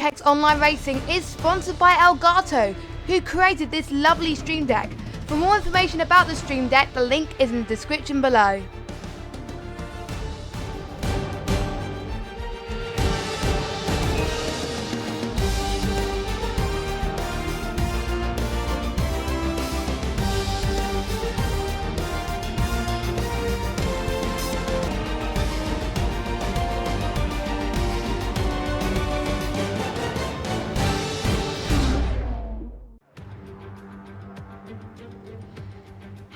Apex Online Racing is sponsored by Elgato, who created this lovely stream deck. For more information about the stream deck, the link is in the description below.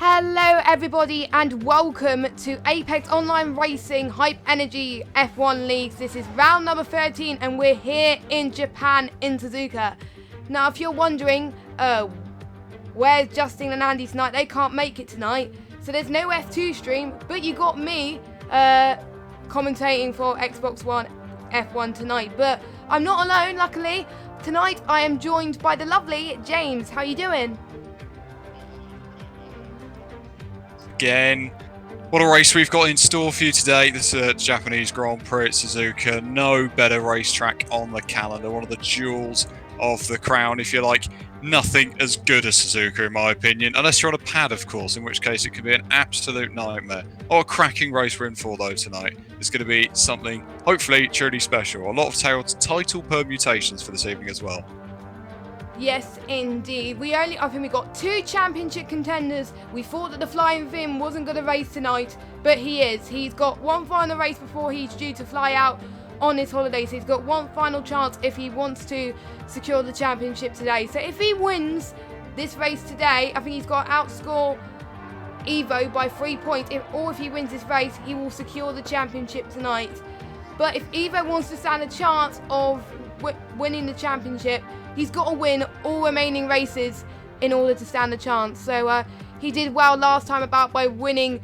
Hello everybody and welcome to Apex Online Racing Hype Energy F1 Leagues. This is round number 13 and we're here in Japan in Suzuka. Now if you're wondering, where's Justin and Andy tonight? They can't make it tonight, so there's no F2 stream, but you got me commentating for Xbox One F1 tonight. But I'm not alone, luckily. Tonight I am joined by the lovely James. How you doing? Again, what a race we've got in store for you today. This is a Japanese Grand Prix at Suzuka. No better racetrack on the calendar. One of the jewels of the crown, if you like. Nothing as good as Suzuka, in my opinion. Unless you're on a pad, of course, in which case it could be an absolute nightmare. Or a cracking race we're in for, though, tonight. It's going to be something, hopefully, truly special. A lot of title permutations for this evening as well. Yes, indeed. I think we got 2 championship contenders. We thought that the Flying Finn wasn't going to race tonight, but he is. He's got one final race before he's due to fly out on his holiday, so he's got one final chance if he wants to secure the championship today. So if he wins this race today, I think he's got to outscore Evo by 3 points. Or if he wins this race, he will secure the championship tonight. But if Evo wants to stand a chance of winning the championship, he's got to win all remaining races in order to stand a chance. So he did well last time about by winning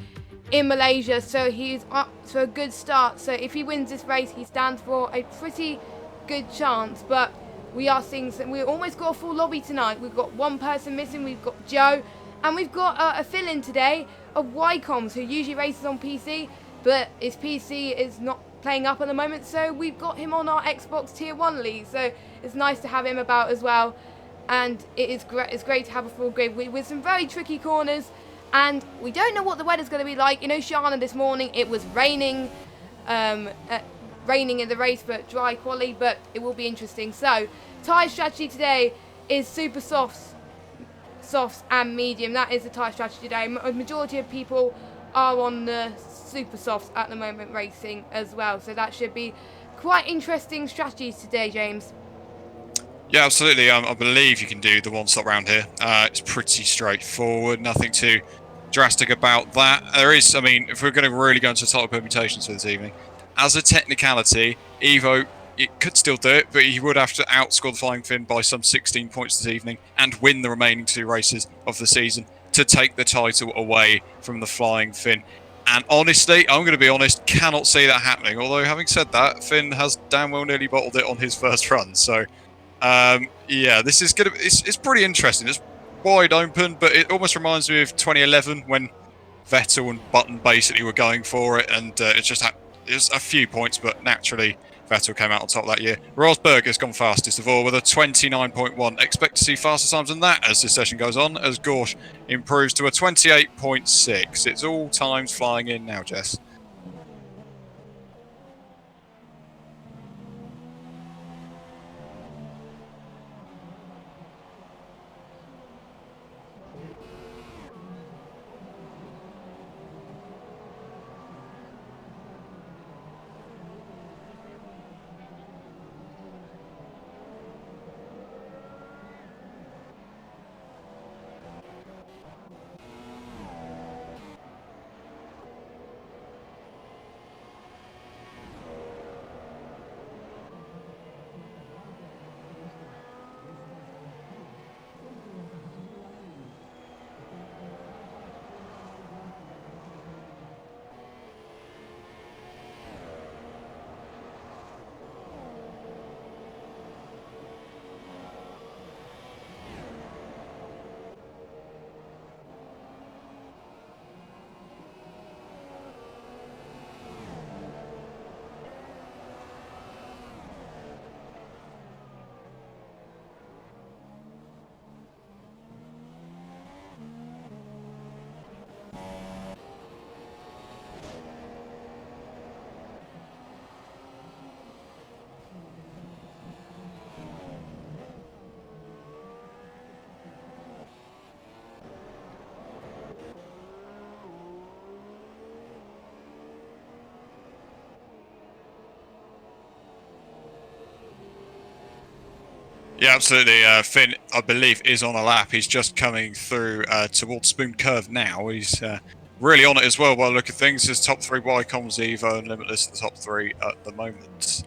in Malaysia, so he's up to a good start. So if he wins this race, he stands for a pretty good chance. But we are seeing we almost got a full lobby tonight. We've got one person missing. We've got Joe, and we've got a fill-in today of Ycoms, who usually races on PC, but his PC is not playing up at the moment, so we've got him on our Xbox Tier 1 league, so it's nice to have him about as well. And it's great to have a full grid with some very tricky corners, and we don't know what the weather's going to be like. You know, Shana, this morning it was raining in the race, but dry quali, but it will be interesting. So tyre strategy today is super softs and medium. That is the tyre strategy today. A majority of people are on the super softs at the moment racing as well, so that should be quite interesting strategies today, James. Yeah, absolutely. I believe you can do the one-stop round here. It's pretty straightforward, nothing too drastic about that. There is, I mean, if we're going to really go into title permutations for this evening, as a technicality, Evo, it could still do it, but he would have to outscore the Flying Finn by some 16 points this evening and win the remaining 2 races of the season to take the title away from the Flying Finn. And honestly, I'm going to be honest, cannot see that happening. Although, having said that, Finn has damn well nearly bottled it on his first run. So, yeah, this is going to it's pretty interesting. It's wide open, but it almost reminds me of 2011 when Vettel and Button basically were going for it. And it's a few points, but naturally, Vettel came out on top that year. Rosberg has gone fastest of all with a 29.1. Expect to see faster times than that as this session goes on, as Gorsh improves to a 28.6. It's all times flying in now, Jess. Yeah, absolutely. Finn, I believe, is on a lap. He's just coming through towards Spoon Curve now. He's really on it as well by the look of things. His top three, Ycoms, Evo, and Limitless, the top three at the moment.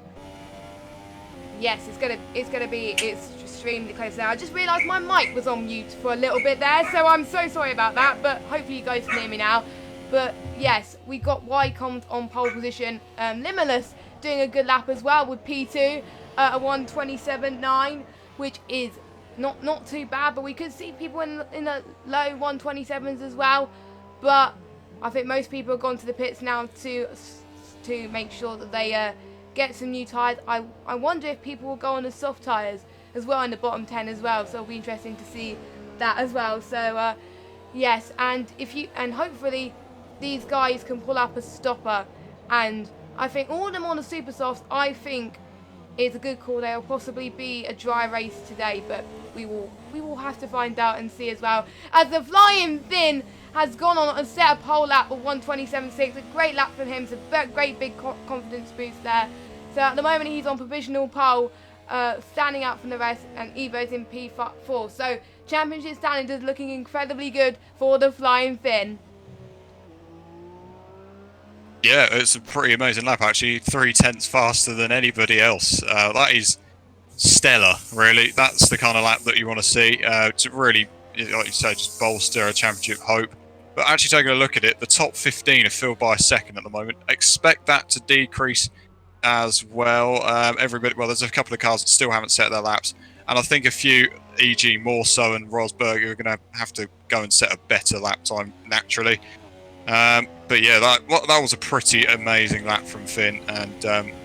Yes, it's extremely close now. I just realised my mic was on mute for a little bit there, so I'm so sorry about that, but hopefully you guys can hear me now. But yes, we got Ycoms on pole position. Limitless doing a good lap as well with P2 a 1:27.9, which is not too bad, but we could see people in the low 1:27s as well. But I think most people have gone to the pits now to make sure that they get some new tyres. I wonder if people will go on the soft tyres as well in the bottom 10 as well, so it'll be interesting to see that as well. So yes, and hopefully these guys can pull up a stopper, and I think all of them on the super softs, I think is a good call. They'll possibly be a dry race today, but we will have to find out and see as well. As the Flying Finn has gone on and set a pole lap of 1:27.6, a great lap from him, it's a great big confidence boost there. So at the moment he's on provisional pole, standing out from the rest, and Evo's in P4. So championship standings is looking incredibly good for the Flying Finn. Yeah, it's a pretty amazing lap actually. 3/10 faster than anybody else. That is stellar, really. That's the kind of lap that you want to see to really, like you say, just bolster a championship hope. But actually taking a look at it, the top 15 are filled by a second at the moment. Expect that to decrease as well. Well, there's a couple of cars that still haven't set their laps, and I think a few, e.g. Morso and Rosberg, are going to have to go and set a better lap time naturally. But yeah, that was a pretty amazing lap from Finn, and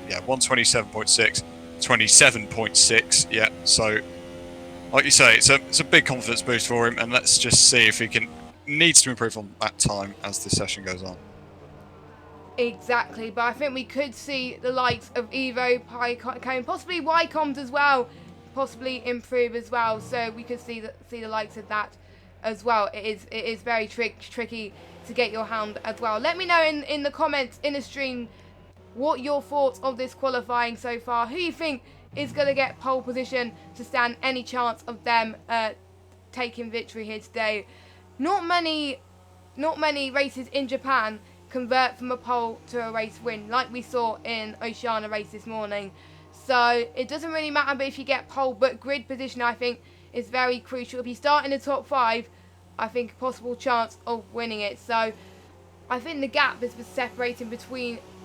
yeah, 1:27.6, 27.6. Yeah, so like you say, it's a big confidence boost for him, and let's just see if he needs to improve on that time as the session goes on. Exactly, but I think we could see the likes of Evo, Pycone, possibly Ycoms as well, possibly improve as well. So we could see the likes of that as well. It is very tricky to get your hand as well. Let me know in the comments in the stream what your thoughts of this qualifying so far. Who you think is going to get pole position to stand any chance of them taking victory here today. Not many races in Japan convert from a pole to a race win, like we saw in Oceania race this morning. So it doesn't really matter if you get pole, but grid position I think is very crucial. If you start in the top 5, I think a possible chance of winning it. So I think the gap is separating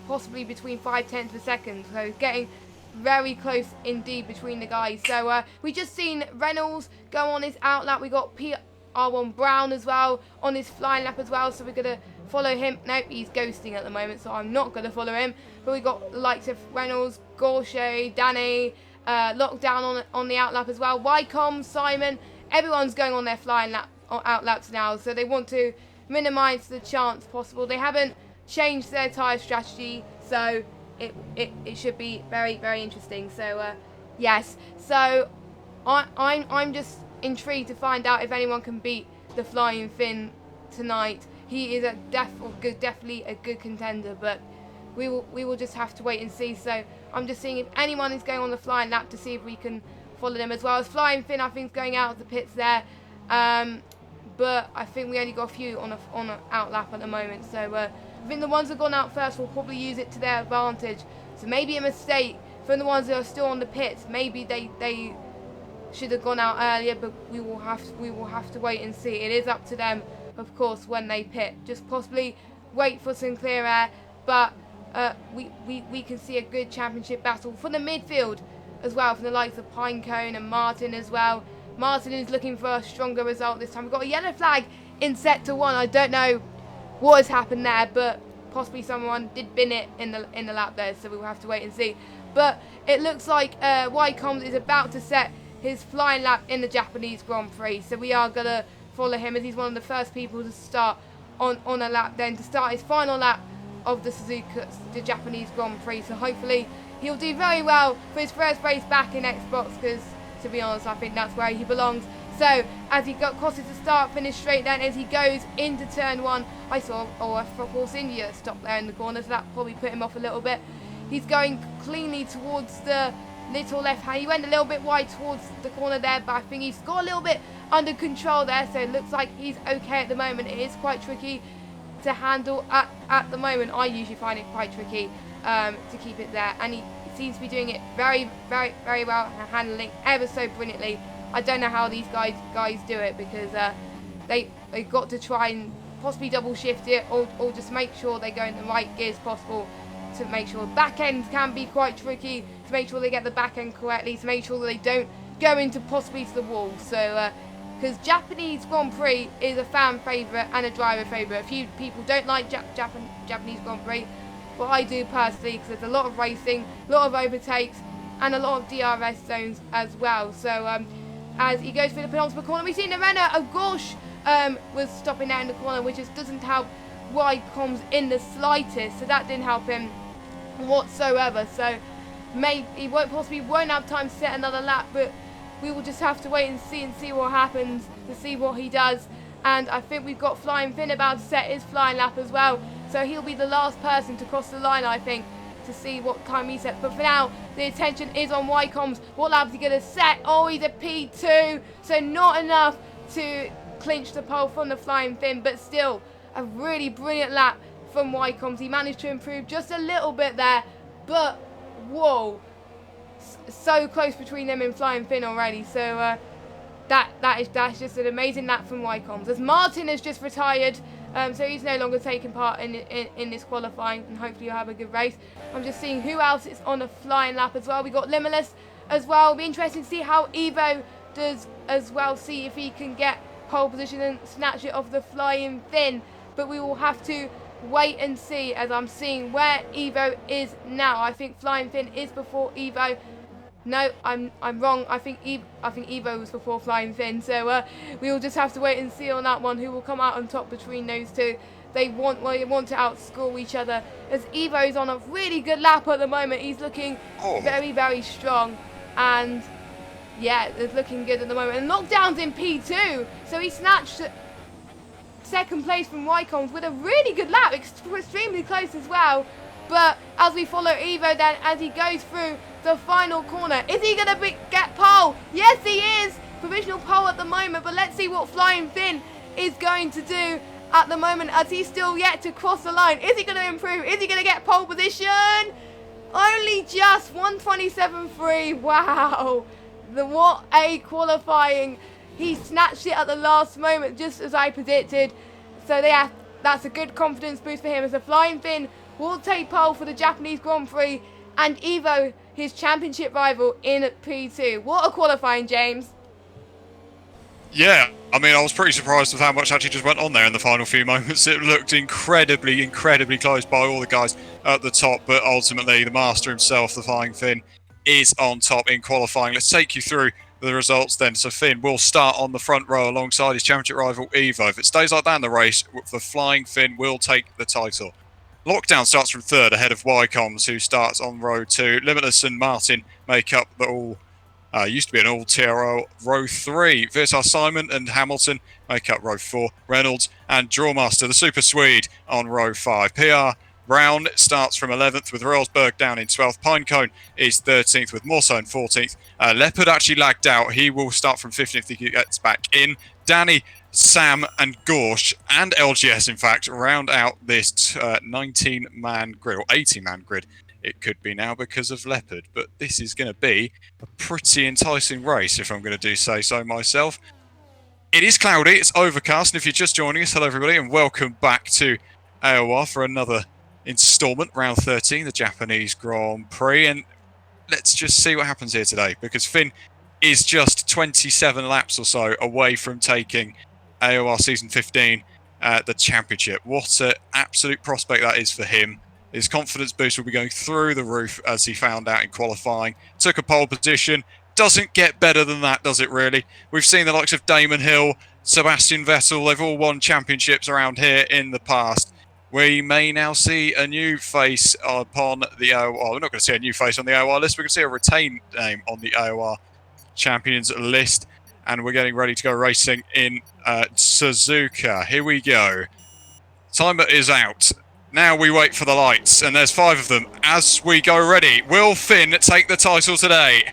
possibly between 5/10 of a second. So getting very close indeed between the guys. So we just seen Reynolds go on his out lap. We got PR1 Brown as well on his flying lap as well. So we're going to follow him. Nope, he's ghosting at the moment, so I'm not going to follow him. But we got the likes of Reynolds, Gorche, Danny, Lockdown on the out lap as well. Ycoms, Simon, everyone's going on their flying lap out laps now. So they want to minimise the chance possible. They haven't changed their tyre strategy, so it should be very, very interesting. So yes, so I'm just intrigued to find out if anyone can beat the Flying Finn tonight. He is definitely a good contender, but we will just have to wait and see. So I'm just seeing if anyone is going on the flying lap to see if we can follow them as well. As Flying Finn, I think, is going out of the pits there, but I think we only got a few on an out lap at the moment. So I think the ones that have gone out first will probably use it to their advantage. So maybe a mistake from the ones that are still on the pits. Maybe they should have gone out earlier, but we will have to wait and see. It is up to them, of course, when they pit. Just possibly wait for some clear air, but we can see a good championship battle for the midfield as well, from the likes of Pinecone and Martin as well. Martin is looking for a stronger result this time. We've got a yellow flag in sector 1. I don't know what has happened there, but possibly someone did bin it in the lap there, so we'll have to wait and see. But it looks like Ycoms is about to set his flying lap in the Japanese Grand Prix, so we are going to follow him as he's one of the first people to start on a lap, then to start his final lap of the Suzuka, the Japanese Grand Prix. So hopefully he'll do very well for his first race back in Xbox, because to be honest, I think that's where he belongs. So as he crosses the start finish straight, then as he goes into turn 1, I saw Force India stop there in the corner, so that probably put him off a little bit. He's going cleanly towards the little left hand. He went a little bit wide towards the corner there, but I think he's got a little bit under control there, so it looks like he's okay at the moment. It is quite tricky to handle at the moment. I usually find it quite tricky to keep it there, and he seems to be doing it very well and handling ever so brilliantly. I don't know how these guys do it, because they've got to try and possibly double shift it, or just make sure they go in the right gears possible, to make sure back ends can be quite tricky, to make sure they get the back end correctly, to make sure that they don't go into possibly to the wall. So because Japanese Grand Prix is a fan favourite and a driver favourite. A few people don't like Japanese Grand Prix, but I do personally, because there's a lot of racing, a lot of overtakes, and a lot of DRS zones as well. So as he goes through the penultimate corner, we've seen the runner of Gorsh was stopping there in the corner, which just doesn't help wide comms in the slightest, so that didn't help him whatsoever. So maybe he won't have time to set another lap, but we will just have to wait and see what happens, to see what he does. And I think we've got Flying Finn about to set his flying lap as well, so he'll be the last person to cross the line, I think, to see what time he sets. But for now, the attention is on Wycombe's. What lap is he going to set? Oh, he's a P2, so not enough to clinch the pole from the Flying Finn, but still a really brilliant lap from Wycombe's. He managed to improve just a little bit there, but whoa, so close between them and Flying Finn already. So that's just an amazing lap from Wycombe's. As Martin has just retired, so he's no longer taking part in this qualifying, and hopefully you'll have a good race. I'm just seeing who else is on a flying lap as well. We got Limitless as well. It'll be interesting to see how Evo does as well, see if he can get pole position and snatch it off the Flying Finn. But we will have to wait and see, as I'm seeing where Evo is now. I think Flying Finn is before Evo. No, I'm wrong. I think Evo was before Flying Finn. So we will just have to wait and see on that one who will come out on top between those two. They want to outscore each other, as Evo's on a really good lap at the moment. He's looking very strong, and yeah, it's looking good at the moment. And Lockdown's in P2, so he snatched second place from Wycombe's with a really good lap, extremely close as well. But as we follow Evo then, as he goes through the final corner, is he going to get pole? Yes, he is. Provisional pole at the moment, but let's see what Flying Finn is going to do at the moment, as he's still yet to cross the line. Is he going to improve? Is he going to get pole position? Only just 127.3. Wow. What a qualifying. He snatched it at the last moment, just as I predicted. So that's a good confidence boost for him, as the Flying Finn will take pole for the Japanese Grand Prix, and Evo, his championship rival, in P2. What a qualifying, James. Yeah, I mean, I was pretty surprised with how much actually just went on there in the final few moments. It looked incredibly close by all the guys at the top, but ultimately the master himself, the Flying Finn, is on top in qualifying. Let's take you through the results then. So Finn will start on the front row alongside his championship rival Evo. If it stays like that in the race, the Flying Finn will take the title. Lockdown starts from third ahead of Wycombe's, who starts on row 2. Limitless and Martin make up the all used to be an all TRO row 3. Vitar Simon and Hamilton make up row 4. Reynolds and Drawmaster, the Super Swede, on row 5. PR Brown starts from 11th with Royalsburg down in 12th. Pinecone is 13th with Morso in 14th. Leopard actually lagged out. He will start from 15th if he gets back in. Danny, Sam and Gorsh and LGS, in fact, round out this 19-man grid, or 18-man grid. It could be now because of Leopard, but this is going to be a pretty enticing race, if I'm going to say so myself. It is cloudy, it's overcast, and if you're just joining us, hello everybody, and welcome back to AOR for another instalment, round 13, the Japanese Grand Prix. And let's just see what happens here today, because Finn is just 27 laps or so away from taking AOR Season 15 the championship. What an absolute prospect that is for him. His confidence boost will be going through the roof, as he found out in qualifying. Took a pole position. Doesn't get better than that, does it really? We've seen the likes of Damon Hill, Sebastian Vettel. They've all won championships around here in the past. We may now see a new face upon the AOR. We're not going to see a new face on the AOR list. We're going to see a retained name on the AOR champions list. And we're getting ready to go racing in Suzuka. Here we go. Timer is out. Now we wait for the lights, and there's 5 of them. As we go ready, will Finn take the title today?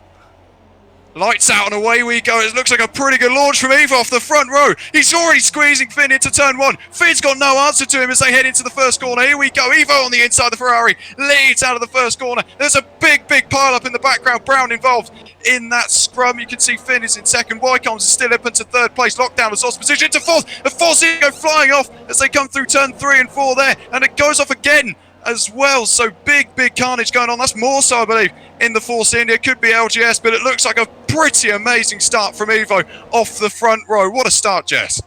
Lights out and away we go. It looks like a pretty good launch from Evo off the front row. He's already squeezing Finn into turn 1. Finn's got no answer to him as they head into the first corner. Here we go. Evo on the inside of the Ferrari leads out of the first corner. There's a big pile up in the background. Brown involved in that scrum. You can see Finn is in second. Wycombs is still up into third place. Lockdown has lost position into fourth. The Force go flying off as they come through turn 3 and 4 there. And it goes off again as well. So big carnage going on. That's more so, I believe, in the Force India. Could be LGS, but it looks like a pretty amazing start from Evo off the front row. What a start, Jess.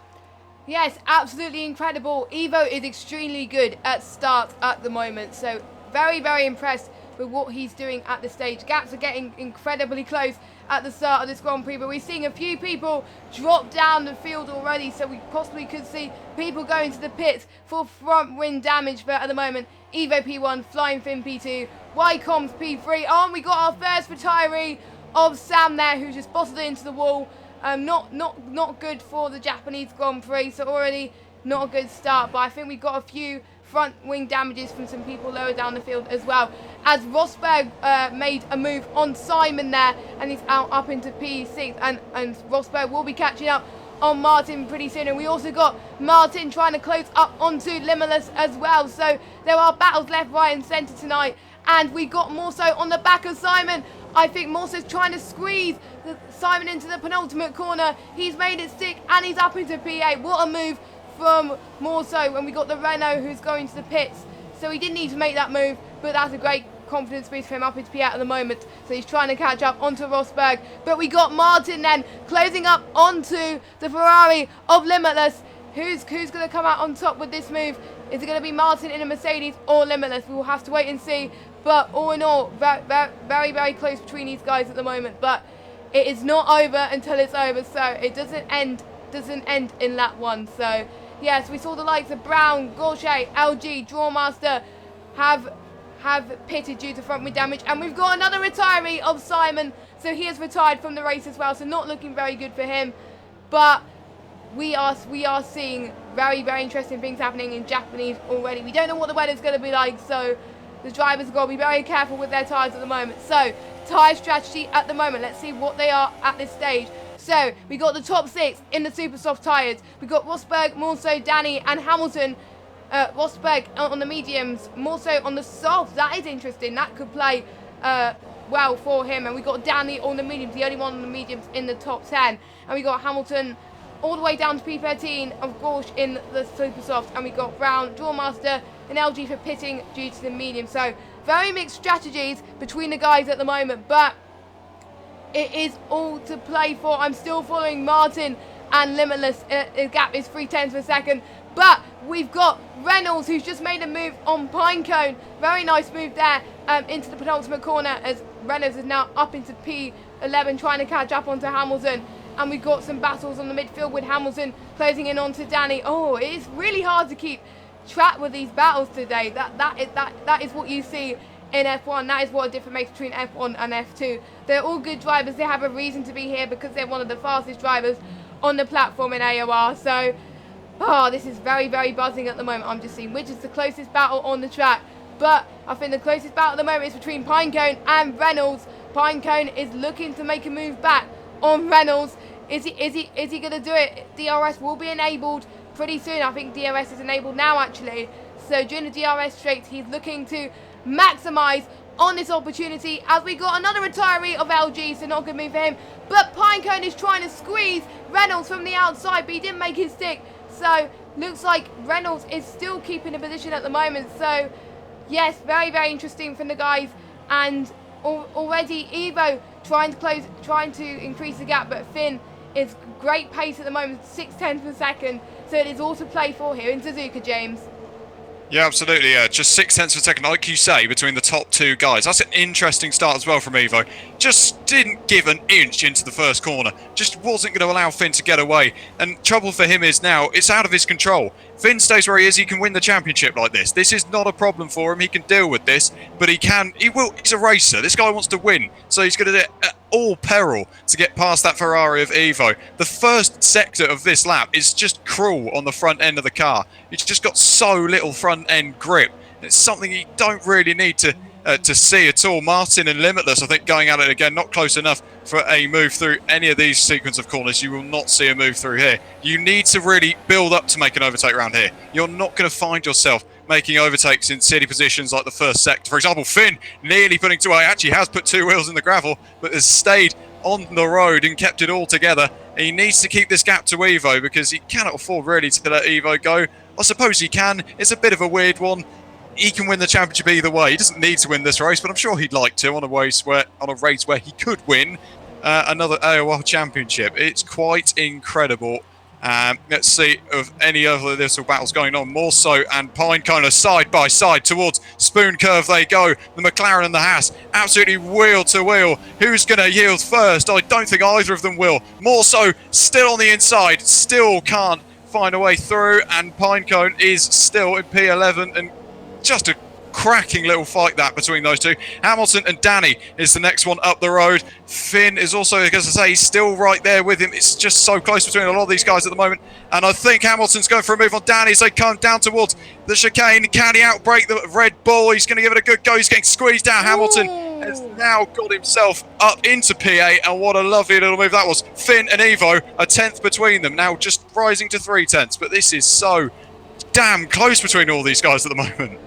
Yes, absolutely incredible. Evo is extremely good at start at the moment, so very impressed with what he's doing at this stage. Gaps are getting incredibly close at the start of this Grand Prix, but we're seeing a few people drop down the field already, so we possibly could see people going to the pits for front wing damage. But at the moment, Evo P1, Flying Finn P2, Wycombs P3. Oh, and we got our first retiree of Sam there, who just bottled it into the wall. Not good for the Japanese Grand Prix, so already not a good start. But I think we got a few front wing damages from some people lower down the field as well. As Rosberg made a move on Simon there, and he's out up into P6, and Rosberg will be catching up on Martin pretty soon. And we also got Martin trying to close up onto Limitless as well. So there are battles left, right and centre tonight. And we got Morso on the back of Simon. I think Morso's trying to squeeze Simon into the penultimate corner. He's made it stick and he's up into P8. What a move from Morso. And we got the Renault who's going to the pits. So he didn't need to make that move, but that's a great confidence boost for him up into P8 at the moment. So he's trying to catch up onto Rosberg. But we got Martin then closing up onto the Ferrari of Limitless. Who's going to come out on top with this move? Is it going to be Martin in a Mercedes or Limitless? We will have to wait and see. But all in all, very close between these guys at the moment. But it is not over until it's over. So it doesn't end in lap 1. So yes, we saw the likes of Brown, Gaucher, LG, Drawmaster have pitted due to front wing damage. And we've got another retiree of Simon. So he has retired from the race as well. So not looking very good for him. But we are seeing very interesting things happening in Japanese already. We don't know what the weather's going to be like, so the drivers have got to be very careful with their tyres at the moment. So, tyre strategy at the moment. Let's see what they are at this stage. So, we got the top 6 in the super soft tyres. We got Rosberg, Morso, Danny and Hamilton. Rosberg on the mediums, Morso on the soft. That is interesting. That could play well for him. And we got Danny on the mediums, the only one on the mediums in the top 10. And we got Hamilton all the way down to P13 of course in the super soft, and we got Brown, Drawmaster and LG for pitting due to the medium. So very mixed strategies between the guys at the moment, but it is all to play for. I'm still following Martin and Limitless. The gap is 0.3 per second, but we've got Reynolds who's just made a move on Pinecone. Very nice move there into the penultimate corner, as Reynolds is now up into P11 trying to catch up onto Hamilton. And we've got some battles on the midfield with Hamilton closing in onto Danny. Oh, it is really hard to keep track with these battles today. That is what you see in F1. That is what a difference makes between F1 and F2. They're all good drivers. They have a reason to be here because they're one of the fastest drivers on the platform in AOR. So, this is very buzzing at the moment. I'm just seeing which is the closest battle on the track. But I think the closest battle at the moment is between Pinecone and Reynolds. Pinecone is looking to make a move back on Reynolds. Is he going to do it? DRS will be enabled pretty soon. I think DRS is enabled now actually. So during the DRS straights, he's looking to maximise on this opportunity, as we got another retiree of LG, so not a good move for him. But Pinecone is trying to squeeze Reynolds from the outside, but he didn't make his stick. So looks like Reynolds is still keeping the position at the moment. So yes, very interesting from the guys. And already Evo trying to increase the gap, but Finn is great pace at the moment, 0.6 per second. So it is all to play for here in Suzuka, James. Yeah, absolutely. Just 0.6 per second, like you say, between the top 2 guys. That's an interesting start as well from Evo. Just didn't give an inch into the first corner. Just wasn't going to allow Finn to get away. And trouble for him is now it's out of his control. Finn stays where he is. He can win the championship like this. This is not a problem for him. He can deal with this, but he will. He's a racer. This guy wants to win, so he's going to do it at all peril to get past that Ferrari of Evo. The first sector of this lap is just cruel on the front end of the car. It's just got so little front end grip. It's something you don't really need to see at all. Martin and Limitless, I think, going at it again, not close enough for a move through any of these sequence of corners. You will not see a move through here. You need to really build up to make an overtake round here. You're not going to find yourself making overtakes in city positions like the first sector. For example, Finn nearly putting two, actually has put two wheels in the gravel, but has stayed on the road and kept it all together. He needs to keep this gap to Evo because he cannot afford really to let Evo go. I suppose he can. It's a bit of a weird one. He can win the championship either way. He doesn't need to win this race, but I'm sure he'd like to on a race where he could win another AOR championship. It's quite incredible. Let's see of any other little battles going on. More so, and Pinecone are side by side towards Spoon Curve they go. The McLaren and the Haas absolutely wheel to wheel. Who's going to yield first? I don't think either of them will. More so, still on the inside, still can't find a way through, and Pinecone is still in P11, and just a cracking little fight that between those two. Hamilton and Danny is the next one up the road. Finn is also, as I say, he's still right there with him. It's just so close between a lot of these guys at the moment. And I think Hamilton's going for a move on Danny as they come down towards the chicane. Can he outbrake the Red Bull? He's going to give it a good go. He's getting squeezed down. Hamilton has now got himself up into P8, and what a lovely little move that was. Finn and Evo, a 10th between them, now just rising to 3/10. But this is so damn close between all these guys at the moment.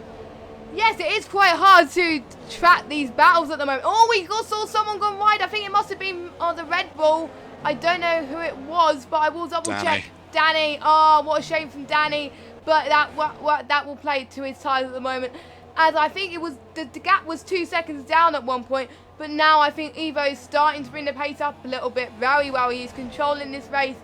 Yes, it is quite hard to track these battles at the moment. Oh, we saw someone gone wide. I think it must have been on the Red Bull. I don't know who it was, but I will double check. Danny. Oh, what a shame from Danny. But that will play to his tyres at the moment. As I think it was the gap was 2 seconds down at one point, but now I think Evo is starting to bring the pace up a little bit. Very well, he's controlling this race.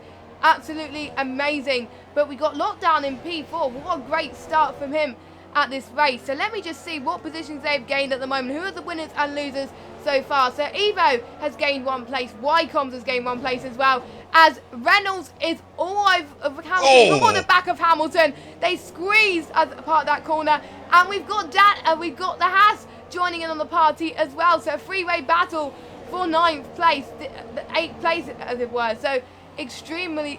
Absolutely amazing. But we got locked down in P4. What a great start from him at this race. So let me just see what positions they've gained at the moment. Who are the winners and losers so far? So Evo has gained 1 place. Ycoms has gained 1 place as well. As Reynolds is all over Hamilton, on the back of Hamilton. They squeezed as part of that corner. And we've got the Haas joining in on the party as well. So a three-way battle for 9th place, the 8th place as it were. So extremely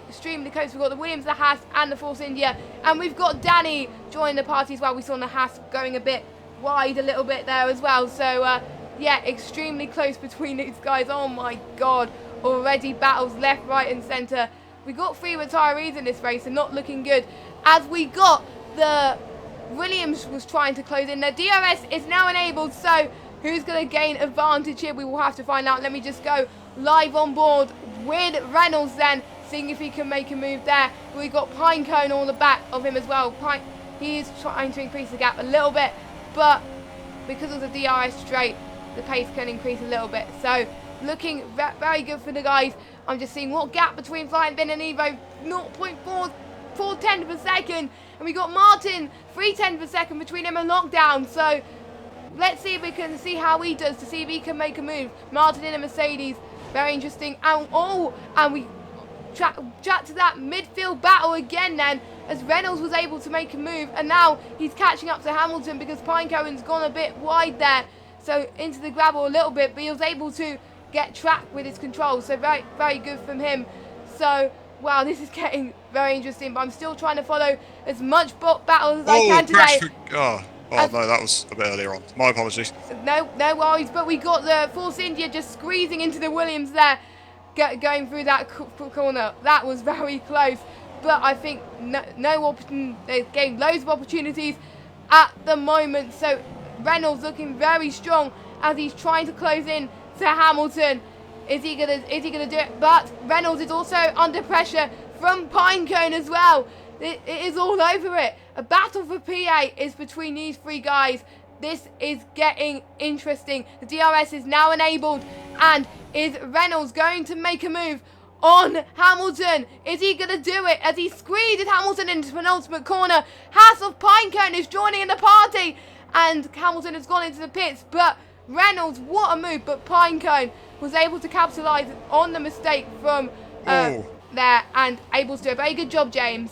close. We've got the Williams, the Haas, and the Force India, and we've got Danny joining the party as well. We saw the Haas going a bit wide a little bit there as well. So yeah, extremely close between these guys. Oh my god, already battles left, right, and centre. We got 3 retirees in this race and not looking good. As we got the Williams was trying to close in. Their DRS is now enabled. So who's going to gain advantage here? We will have to find out. Let me just go live on board with Reynolds then, seeing if he can make a move there. We've got Pinecone on the back of him as well. He is trying to increase the gap a little bit, but because of the DRS straight, the pace can increase a little bit. So looking very good for the guys. I'm just seeing what gap between Flying Bin and Evo, 0.410 per second. And we got Martin, 310 per second between him and Lockdown. So let's see if we can see how he does, to see if he can make a move. Martin in a Mercedes. Very interesting. And we track to that midfield battle again then, as Reynolds was able to make a move, and now he's catching up to Hamilton because Pinecone's gone a bit wide there, so into the gravel a little bit, but he was able to get track with his control, so very good from him. So wow, this is getting very interesting, but I'm still trying to follow as much battles as I can today. Oh no, that was a bit earlier on. My apologies. No worries, but we got the Force India just squeezing into the Williams there, going through that corner. That was very close, but I think they gave loads of opportunities at the moment. So Reynolds looking very strong as he's trying to close in to Hamilton. Is he gonna do it? But Reynolds is also under pressure from Pinecone as well. It is all over it. A battle for P8 is between these 3 guys. This is getting interesting. The DRS is now enabled, and is Reynolds going to make a move on Hamilton? Is he going to do it as he squeezes Hamilton into the penultimate corner? Haas of Pinecone is joining in the party, and Hamilton has gone into the pits, but Reynolds, what a move, but Pinecone was able to capitalise on the mistake from there, and able to do a very good job, James.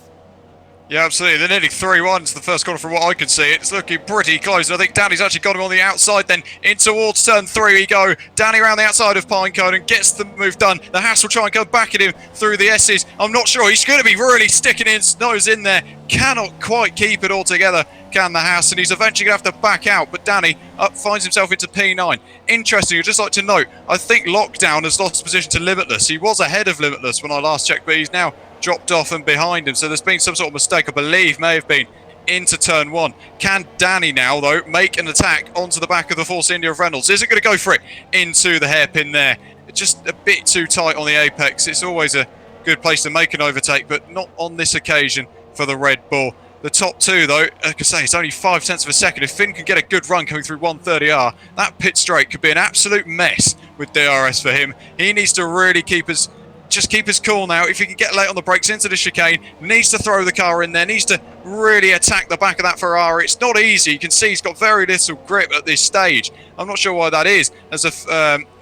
Yeah, absolutely. They're nearly 3-1 to the first corner from what I can see. It's looking pretty close. I think Danny's actually got him on the outside then. In towards turn 3 we go. Danny around the outside of Pinecone and gets the move done. The Haas will try and go back at him through the S's. I'm not sure. He's going to be really sticking his nose in there. Cannot quite keep it all together, can the Haas, and he's eventually going to have to back out. But Danny finds himself into P9. Interesting, I'd just like to note, I think Lockdown has lost position to Limitless. He was ahead of Limitless when I last checked, but he's now dropped off and behind him. So there's been some sort of mistake, I believe, may have been into turn 1. Can Danny now, though, make an attack onto the back of the Force India of Reynolds? Is it going to go for it into the hairpin there? Just a bit too tight on the apex. It's always a good place to make an overtake, but not on this occasion for the Red Bull. The top two, though, like I say, it's only 0.5 of a second. If Finn can get a good run coming through 130R, that pit straight could be an absolute mess with DRS for him. He needs to really keep his cool now. If he can get late on the brakes into the chicane, needs to throw the car in there, needs to really attack the back of that Ferrari. It's not easy. You can see he's got very little grip at this stage. I'm not sure why that is, as if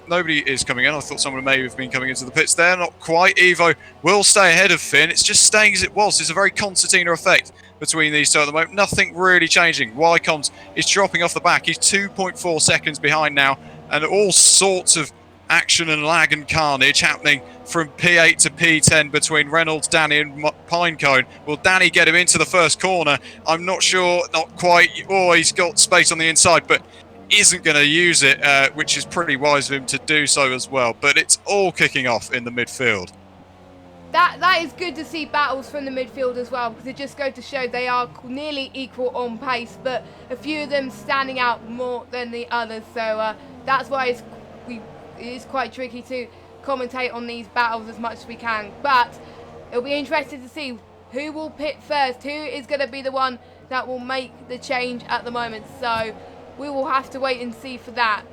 nobody is coming in. I thought someone may have been coming into the pits there. Not quite. Evo will stay ahead of Finn. It's just staying as it was. It's a very concertina effect between these two at the moment. Nothing really changing. Wycombs is dropping off the back. He's 2.4 seconds behind now, and all sorts of action and lag and carnage happening from P8 to P10 between Reynolds, Danny and Pinecone. Will Danny get him into the first corner? I'm not sure, not quite. Oh, he's got space on the inside, but isn't going to use it, which is pretty wise of him to do so as well. But it's all kicking off in the midfield. That is good to see battles from the midfield as well, because it just goes to show they are nearly equal on pace, but a few of them standing out more than the others. So that's why it is quite tricky to commentate on these battles as much as we can. But it'll be interesting to see who will pit first, who is going to be the one that will make the change at the moment. So we will have to wait and see for that.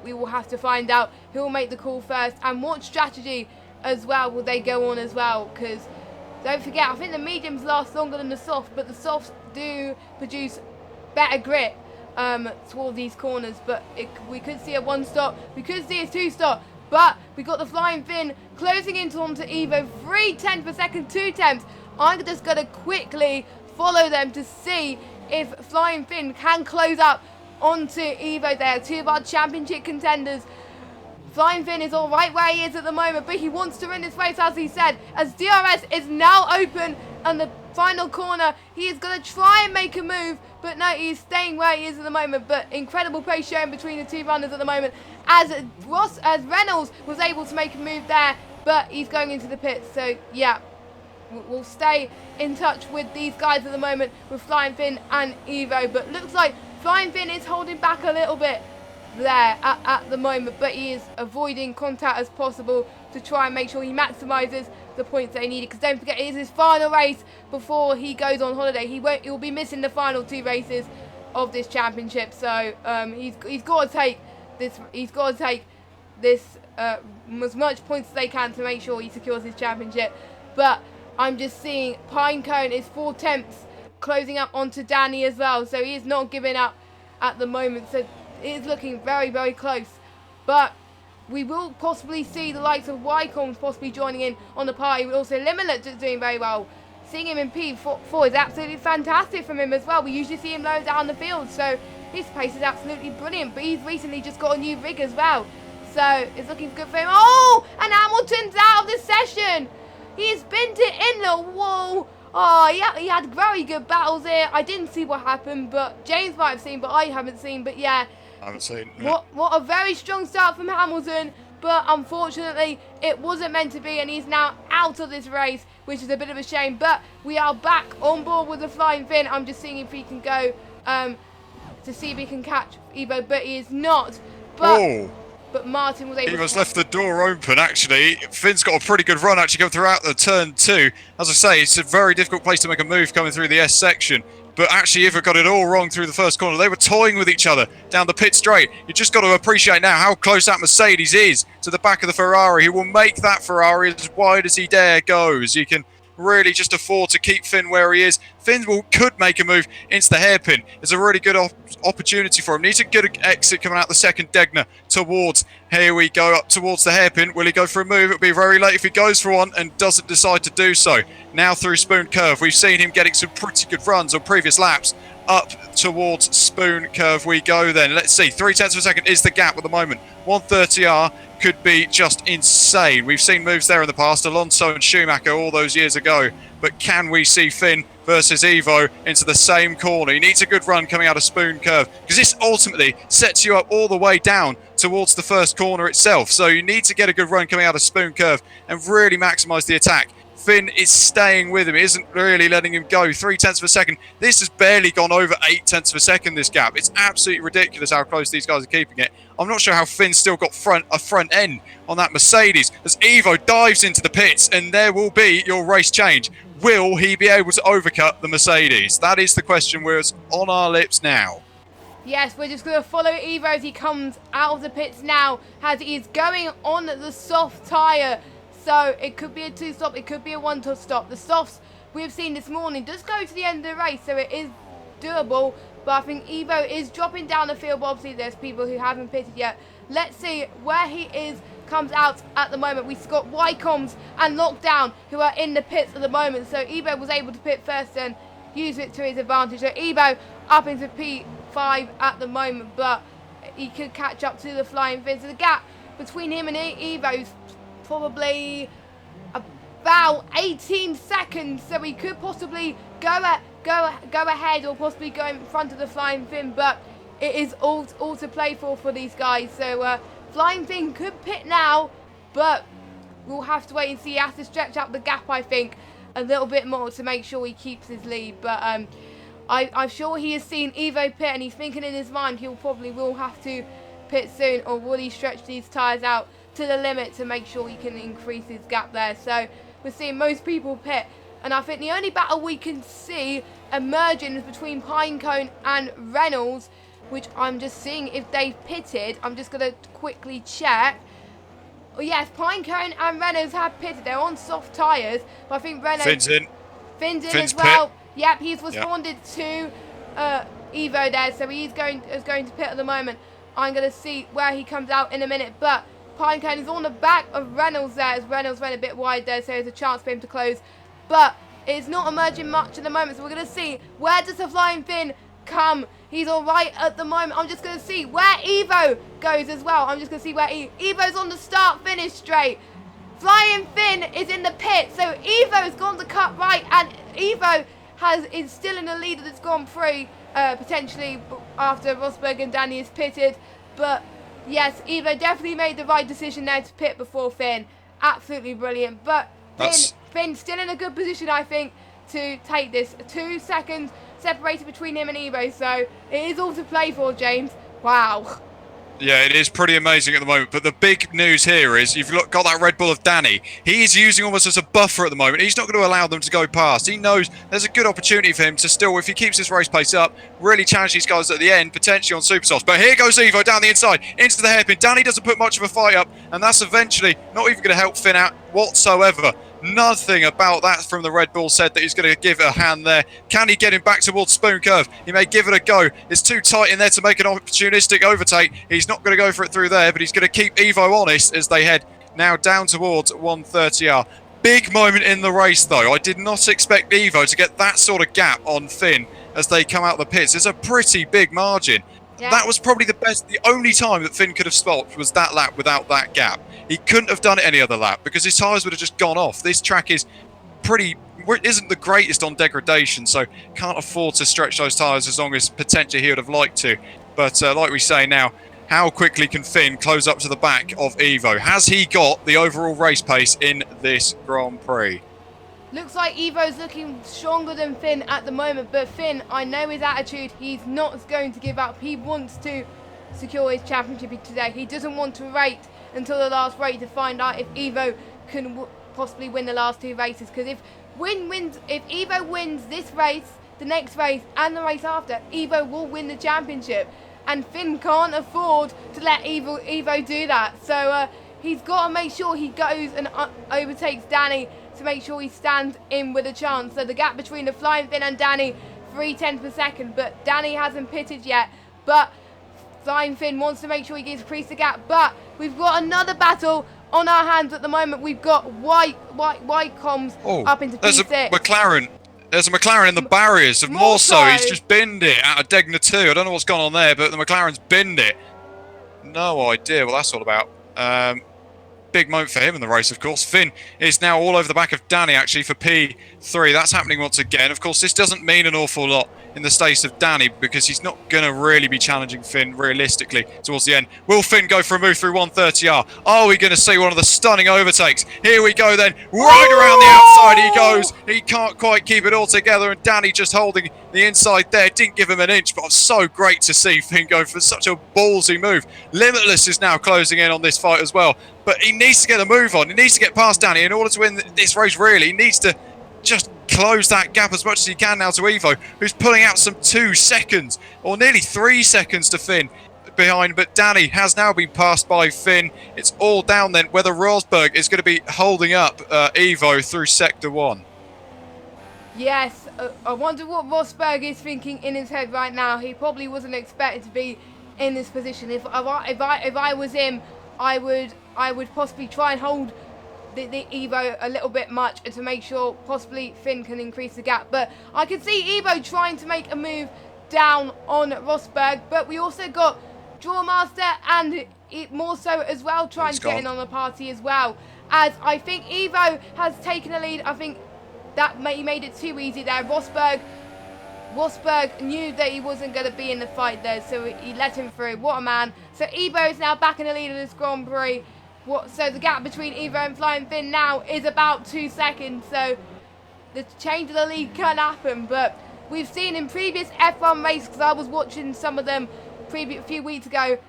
We will have to find out who will make the call first and what strategy as well will they go on as well, because don't forget, I think the mediums last longer than the soft, but the softs do produce better grip towards these corners. But we could see a 1-stop, we could see a 2-stop, but we got the Flying Finn closing into onto Evo, 3/10 per second, 2/10. I'm just going to quickly follow them to see if Flying Finn can close up onto Evo. They are two of our championship contenders. Flying Finn is all right where he is at the moment, but he wants to win this race, as he said, as DRS is now open on the final corner. He is going to try and make a move, but no, he is staying where he is at the moment. But incredible pace shown between the two runners at the moment, as Reynolds was able to make a move there, but he's going into the pits. So yeah, we'll stay in touch with these guys at the moment with Flying Finn and Evo, but looks like Flying Finn is holding back a little bit there at the moment, but he is avoiding contact as possible to try and make sure he maximises the points that he needed, because don't forget, it is his final race before he goes on holiday. He will be missing the final 2 races of this championship, so he's got to take this as much points as they can to make sure he secures his championship. But I'm just seeing Pinecone is 4/10 closing up onto Danny as well, so he is not giving up at the moment. So it is looking very, very close. But we will possibly see the likes of Wycombs possibly joining in on the party. We also Limitless is doing very well. Seeing him in P4 is absolutely fantastic from him as well. We usually see him low down the field, so his pace is absolutely brilliant. But he's recently just got a new rig as well, so it's looking good for him. Oh, and Hamilton's out of the session. He's binned it in the wall. Oh, yeah, he had very good battles here. I didn't see what happened, but James might have seen, but I haven't seen. But yeah, I haven't seen. What a very strong start from Hamilton, but unfortunately it wasn't meant to be, and he's now out of this race, which is a bit of a shame. But we are back on board with the Flying Finn. I'm just seeing if he can go to see if he can catch Evo, but he is not. But Martin was able Evo's left the door open, actually. Finn's got a pretty good run, actually, going throughout the turn 2. As I say, it's a very difficult place to make a move coming through the S section. But actually, Evo got it all wrong through the first corner. They were toying with each other down the pit straight. You just got to appreciate now how close that Mercedes is to the back of the Ferrari. He will make that Ferrari as wide as he dare goes. You can really just afford to keep Finn where he is. Finn could make a move into the hairpin. It's a really good opportunity for him. Needs a good exit coming out the second Degner towards. Here we go, up towards the hairpin. Will he go for a move? It'll be very late if he goes for one and doesn't decide to do so. Now through Spoon Curve. We've seen him getting some pretty good runs on previous laps. Up towards Spoon Curve we go then. Let's see, 0.3 of a second is the gap at the moment. 130R could be just insane. We've seen moves there in the past, Alonso and Schumacher all those years ago. But can we see Finn versus Evo into the same corner? He needs a good run coming out of Spoon Curve, because this ultimately sets you up all the way down towards the first corner itself. So you need to get a good run coming out of Spoon Curve and really maximise the attack. Finn is staying with him. He isn't really letting him go. 0.3 of a second. This has barely gone over 0.8 of a second, this gap. It's absolutely ridiculous how close these guys are keeping it. I'm not sure how Finn's still got a front end on that Mercedes as Evo dives into the pits, and there will be your race change. Will he be able to overcut the Mercedes? That is the question that's on our lips now. Yes, we're just going to follow Evo as he comes out of the pits now, as he is going on the soft tyre. So it could be a 2-stop, it could be a 1-stop. The softs we've seen this morning does go to the end of the race, so it is doable. But I think Evo is dropping down the field. But obviously, there's people who haven't pitted yet. Let's see where he comes out at the moment. We've got Wycombs and Lockdown who are in the pits at the moment. So Evo was able to pit first and use it to his advantage. So Evo up into P5 at the moment, but he could catch up to the Flying Finn. So the gap between him and Evo's probably about 18 seconds, so he could possibly go ahead or possibly go in front of the Flying Finn, but it is all to play for these guys. So Flying Finn could pit now, but we'll have to wait and see. He has to stretch out the gap, I think, a little bit more to make sure he keeps his lead. But I'm sure he has seen Evo pit and he's thinking in his mind he'll probably will have to pit soon, or will he stretch these tyres out to the limit to make sure he can increase his gap there. So we're seeing most people pit, and I think the only battle we can see emerging is between Pinecone and Reynolds, which I'm just seeing if they've pitted. I'm just going to quickly check. Oh, yes, Pinecone and Reynolds have pitted. They're on soft tyres, but I think Reynolds... Finn's in as well. Pit. Yep, he's responded to Evo there, so he's going to pit at the moment. I'm going to see where he comes out in a minute, but Pinecone is on the back of Reynolds there, as Reynolds went a bit wide there, so there's a chance for him to close. But it's not emerging much at the moment, so we're going to see where does the Flying Finn come. He's all right at the moment. I'm just going to see where Evo goes as well. I'm just going to see where Evo's on the start-finish straight. Flying Finn is in the pit, so Evo's gone to cut right, and Evo is still in the lead of this Grand Prix, potentially after Rosberg and Danny is pitted. But yes, Evo definitely made the right decision there to pit before Finn. Absolutely brilliant. But Finn's still in a good position, I think, to take this. 2 seconds separated between him and Evo, so it is all to play for, James. Wow. Yeah, it is pretty amazing at the moment, but the big news here is you've got that Red Bull of Danny. He's using almost as a buffer at the moment. He's not going to allow them to go past. He knows there's a good opportunity for him to still, if he keeps his race pace up, really challenge these guys at the end, potentially on Supersofts. But here goes Evo down the inside, into the hairpin. Danny doesn't put much of a fight up, and that's eventually not even going to help Finn out whatsoever. Nothing about that from the Red Bull said that he's going to give it a hand there. Can he get him back towards Spoon Curve? He may give it a go. It's too tight in there to make an opportunistic overtake. He's not going to go for it through there, but he's going to keep Evo honest as they head now down towards 130R. Big moment in the race, though. I did not expect Evo to get that sort of gap on Finn as they come out the pits. It's a pretty big margin. Yeah. That was probably the only time that Finn could have stopped was that lap without that gap. He couldn't have done it any other lap because his tyres would have just gone off. This track isn't the greatest on degradation, so can't afford to stretch those tyres as long as potentially he would have liked to. But like we say now, how quickly can Finn close up to the back of Evo? Has he got the overall race pace in this Grand Prix? Looks like Evo's looking stronger than Finn at the moment, but Finn, I know his attitude. He's not going to give up. He wants to secure his championship today. He doesn't want to wait until the last race to find out if Evo can possibly win the last 2 races. Because if Evo wins this race, the next race, and the race after, Evo will win the championship. And Finn can't afford to let Evo do that. So he's got to make sure he goes and overtakes Danny to make sure he stands in with a chance. So the gap between the Flying Finn and Danny, 3/10 per second, but Danny hasn't pitted yet. But Flying Finn wants to make sure he increases the gap. But we've got another battle on our hands at the moment. We've got white comms up into P6. There's a McLaren in the barriers of more so. He's just binned it out of Degna 2. I don't know what's gone on there, but the McLaren's binned it. No idea what that's all about. Big moment for him in the race, of course. Finn is now all over the back of Danny, actually, for P3. That's happening once again. Of course, this doesn't mean an awful lot in the status of Danny because he's not going to really be challenging Finn realistically towards the end. Will Finn go for a move through 130R? Are we going to see one of the stunning overtakes? Here we go then. Right around the outside he goes. He can't quite keep it all together, and Danny just holding the inside there. Didn't give him an inch, but it's so great to see Finn go for such a ballsy move. Limitless is now closing in on this fight as well, but he needs to get the move on. He needs to get past Danny in order to win this race, really. He needs to just close that gap as much as he can now to Evo, who's pulling out some 2 seconds, or nearly 3 seconds to Finn behind, but Danny has now been passed by Finn. It's all down then whether Rosberg is going to be holding up Evo through Sector 1. Yes, I wonder what Rosberg is thinking in his head right now. He probably wasn't expected to be in this position. If I was him, I would possibly try and hold the Evo a little bit much and to make sure possibly Finn can increase the gap. But I can see Evo trying to make a move down on Rosberg, but we also got Drawmaster and more so as well trying to get in on the party as well, as I think Evo has taken a lead. I think that he made it too easy there. Rosberg knew that he wasn't going to be in the fight there, so he let him through. What a man. So Evo is now back in the lead of this Grand Prix. So the gap between Evo and Flying Finn now is about 2 seconds, so the change of the lead can happen. But we've seen in previous F1 races, because I was watching some of them a few weeks ago,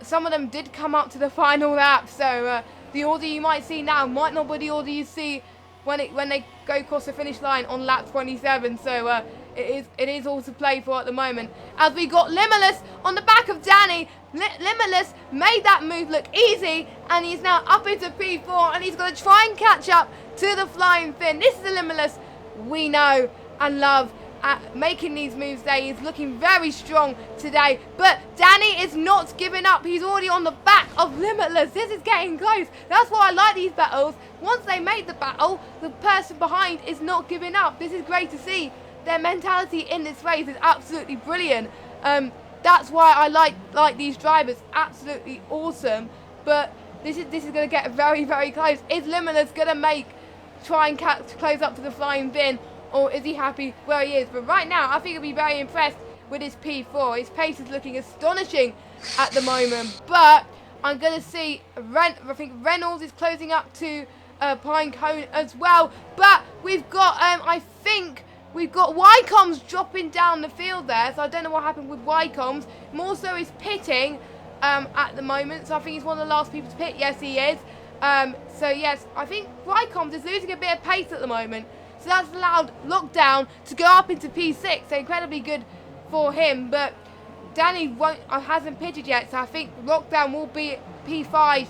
some of them did come up to the final lap, so the order you might see now might not be the order you see when they go across the finish line on lap 27, so it is all to play for at the moment. As we got Limitless on the back of Danny. Limitless made that move look easy, and he's now up into P4, and he's going to try and catch up to the Flying Finn. This is the Limitless we know and love at making these moves there. He's looking very strong today, but Danny is not giving up. He's already on the back of Limitless. This is getting close. That's why I like these battles. Once they make the battle, the person behind is not giving up. This is great to see. Their mentality in this race is absolutely brilliant. That's why I like these drivers. Absolutely awesome. But this is going to get very, very close. Is Limitless going to try and close up to the Flying Finn, or is he happy where he is? But right now, I think he'll be very impressed with his P4. His pace is looking astonishing at the moment. But I'm going to see I think Reynolds is closing up to Pinecone as well. But we've got I think we've got Wycombs dropping down the field there, so I don't know what happened with Wycombs. More so is pitting at the moment, so I think he's one of the last people to pit. Yes, he is. So yes, I think Wycombs is losing a bit of pace at the moment, so that's allowed Lockdown to go up into P6, so incredibly good for him. But Danny hasn't pitted yet, so I think Lockdown will be P5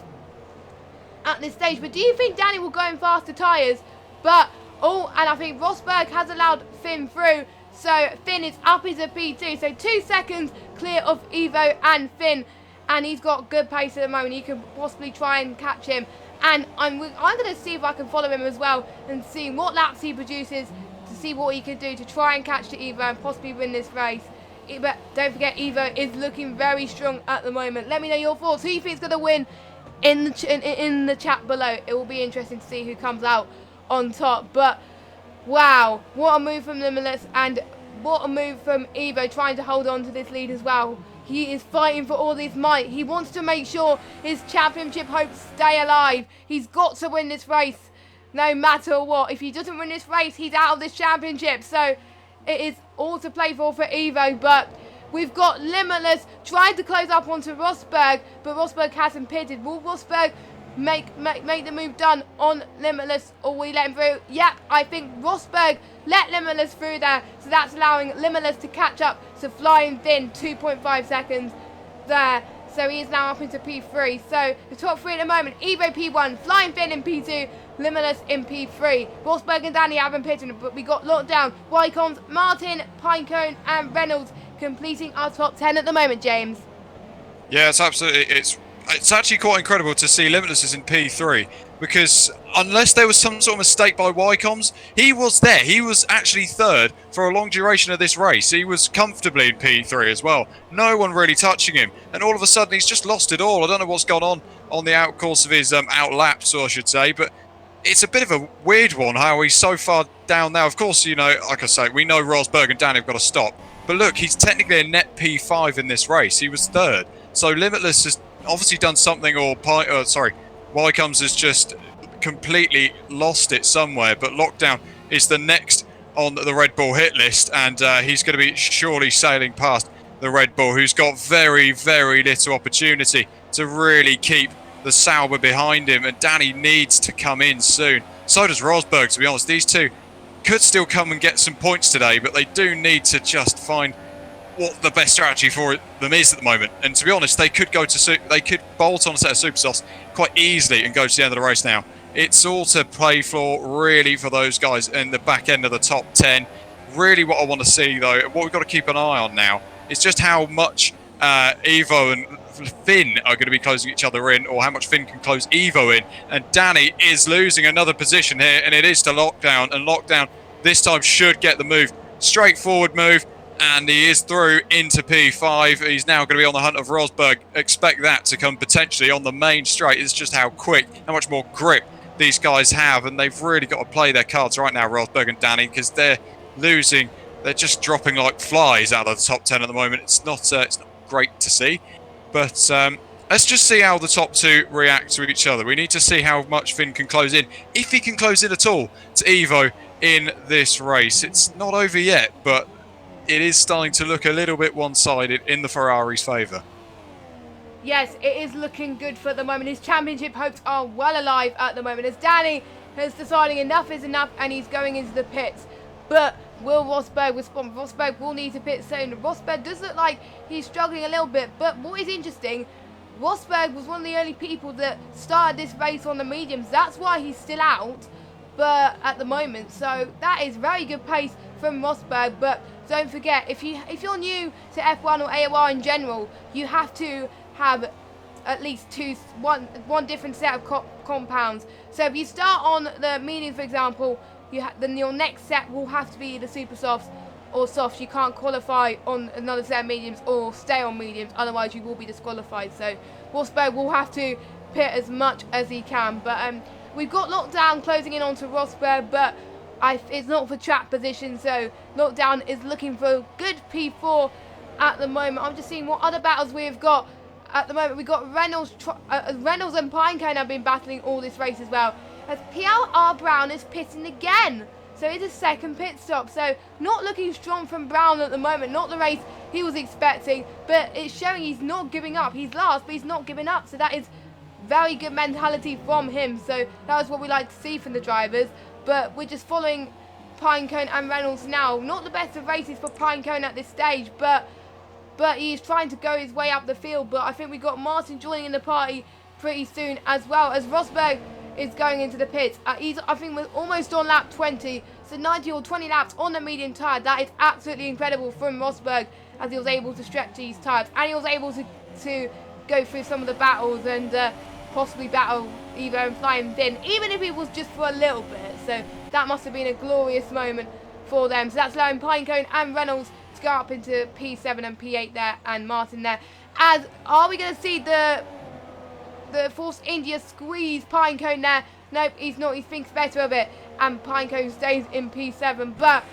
at this stage. But do you think Danny will go in faster tyres? But and I think Rosberg has allowed Finn through, so Finn is up into P2, so 2 seconds clear of Evo and Finn, and he's got good pace at the moment. He can possibly try and catch him, and I'm going to see if I can follow him as well and see what laps he produces to see what he can do to try and catch the Evo and possibly win this race. But don't forget, Evo is looking very strong at the moment. Let me know your thoughts. Who you think is going to win in the chat below? It will be interesting to see who comes out on top. But wow, what a move from Limitless, and what a move from Evo trying to hold on to this lead as well. He is fighting for all his might. He wants to make sure his championship hopes stay alive. He's got to win this race no matter what. If he doesn't win this race, he's out of this championship. So it is all to play for Evo. But we've got Limitless trying to close up onto Rosberg, but Rosberg hasn't pitted. Will Rosberg make the move done on Limitless, or will he let him through? Yep, I think Rosberg let Limitless through there, so that's allowing Limitless to catch up to Flying Finn, 2.5 seconds there. So he is now up into P3. So the top three at the moment, Evo P1, Flying Finn in P2, Limitless in P3. Rosberg and Danny haven't pitted, but we got locked down. Wycombs, Martin, Pinecone and Reynolds completing our top 10 at the moment, James. Yeah, it's absolutely, it's actually quite incredible to see Limitless is in P3, because unless there was some sort of mistake by Wycombs, he was there. He was actually third for a long duration of this race. He was comfortably in P3 as well. No one really touching him, and all of a sudden he's just lost it all. I don't know what's gone on the out course of his out lap, so I should say, but it's a bit of a weird one how he's so far down now. Of course, you know, like I say, we know Rosberg and Danny have got to stop, but look, he's technically a net P5 in this race. He was third, so Limitless has obviously done something, or Wycombs has just completely lost it somewhere. But Lockdown is the next on the Red Bull hit list, and he's going to be surely sailing past the Red Bull, who's got very, very little opportunity to really keep the Sauber behind him, and Danny needs to come in soon. So does Rosberg, to be honest. These two could still come and get some points today, but they do need to just find what the best strategy for them is at the moment. And to be honest, they could bolt on a set of Supersofts quite easily and go to the end of the race now. It's all to play for, really, for those guys in the back end of the top 10. Really what I want to see, though, what we've got to keep an eye on now, is just how much Evo and Finn are going to be closing each other in, or how much Finn can close Evo in. And Danny is losing another position here, and it is to Lockdown, and Lockdown this time should get the move. Straightforward move, and he is through into P5. He's now going to be on the hunt of Rosberg. Expect that to come potentially on the main straight. It's just how quick, how much more grip these guys have, and they've really got to play their cards right now, Rosberg and Danny, because they're losing. They're just dropping like flies out of the top 10 at the moment. It's not great to see. But let's just see how the top two react to each other. We need to see how much Finn can close in, if he can close in at all, to Evo in this race. It's not over yet, but it is starting to look a little bit one-sided in the Ferrari's favour. Yes, it is looking good for the moment. His championship hopes are well alive at the moment, as Danny is deciding enough is enough and he's going into the pits. But will Rosberg respond? Rosberg will need to pit soon. Rosberg does look like he's struggling a little bit, but what is interesting, Rosberg was one of the only people that started this race on the mediums. That's why he's still out, but at the moment, so that is very good pace from Rosberg. But don't forget, if you're new to F1 or AOR in general, you have to have at least one different set of compounds. So if you start on the mediums, for example, then your next set will have to be the super softs or softs. You can't qualify on another set of mediums or stay on mediums, otherwise you will be disqualified. So Rosberg will have to pit as much as he can. But we've got Lockdown closing in onto Rosberg, but it's not for track position, so Lockdown is looking for a good P4 at the moment. I'm just seeing what other battles we've got at the moment. We've got Reynolds and Pinecone have been battling all this race as well, as R Brown is pitting again. So it's a second pit stop. So not looking strong from Brown at the moment. Not the race he was expecting, but it's showing he's not giving up. He's last, but he's not giving up. So that is very good mentality from him. So that was what we like to see from the drivers. But we're just following Pinecone and Reynolds now. Not the best of races for Pinecone at this stage, but he's trying to go his way up the field. But I think we got Martin joining in the party pretty soon, as well as Rosberg is going into the pits. I think we're almost on lap 20, so 90 or 20 laps on the medium tyre. That is absolutely incredible from Rosberg, as he was able to stretch these tyres, and he was able to go through some of the battles and possibly battle Evo and Flying Finn, even if it was just for a little bit. So that must have been a glorious moment for them. So that's allowing Pinecone and Reynolds to go up into P7 and P8 there, and Martin there. Are we going to see the Force India squeeze Pinecone there? Nope, he's not. He thinks better of it, and Pinecone stays in P7. But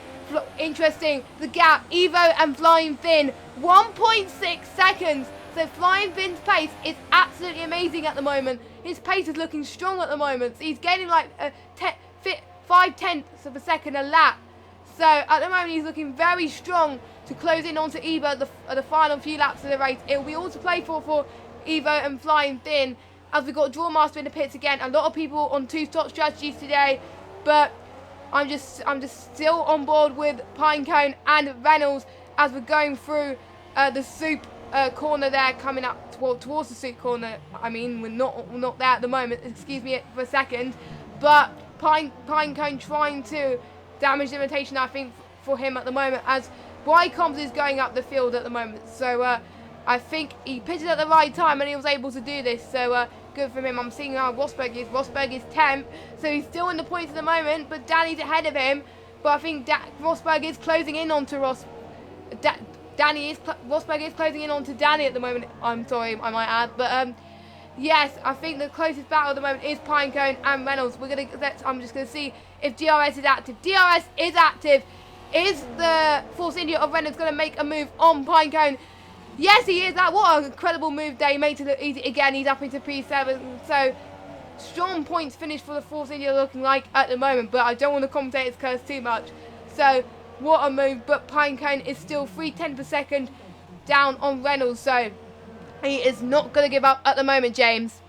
interesting, the gap, Evo and Flying Finn, 1.6 seconds. So Flying Finn's pace is absolutely amazing at the moment. His pace is looking strong at the moment. So he's gaining like 5/10 of a second a lap. So at the moment he's looking very strong to close in onto Evo at the final few laps of the race. It will be all to play for Evo and Flying Finn, as we've got Drawmaster in the pits again. A lot of people on two-stop strategies today, but I'm just still on board with Pinecone and Reynolds as we're going through the soup corner there, coming up towards the soup corner. I mean, we're not there at the moment. Excuse me for a second, but Pinecone trying to damage the rotation, I think, for him at the moment, as Wycombs is going up the field at the moment. So I think he pitted at the right time and he was able to do this. So good for him. I'm seeing how Rosberg is. Rosberg is 10th, so he's still in the points at the moment, but Danny's ahead of him. But I think Rosberg is closing in onto Rosberg is closing in onto Danny at the moment. I'm sorry, I might add, but yes, I think the closest battle at the moment is Pinecone and Reynolds. I'm just gonna see if DRS is active. DRS is active. Is the Force India of Reynolds gonna make a move on Pinecone? Yes, he is. What an incredible move there. He made it look easy again. He's up into P7. So strong points finish for the Force India looking like at the moment, but I don't want the commentators curse too much. So what a move, but Pinecone is still 3/10 per second down on Reynolds, so he is not going to give up at the moment, James.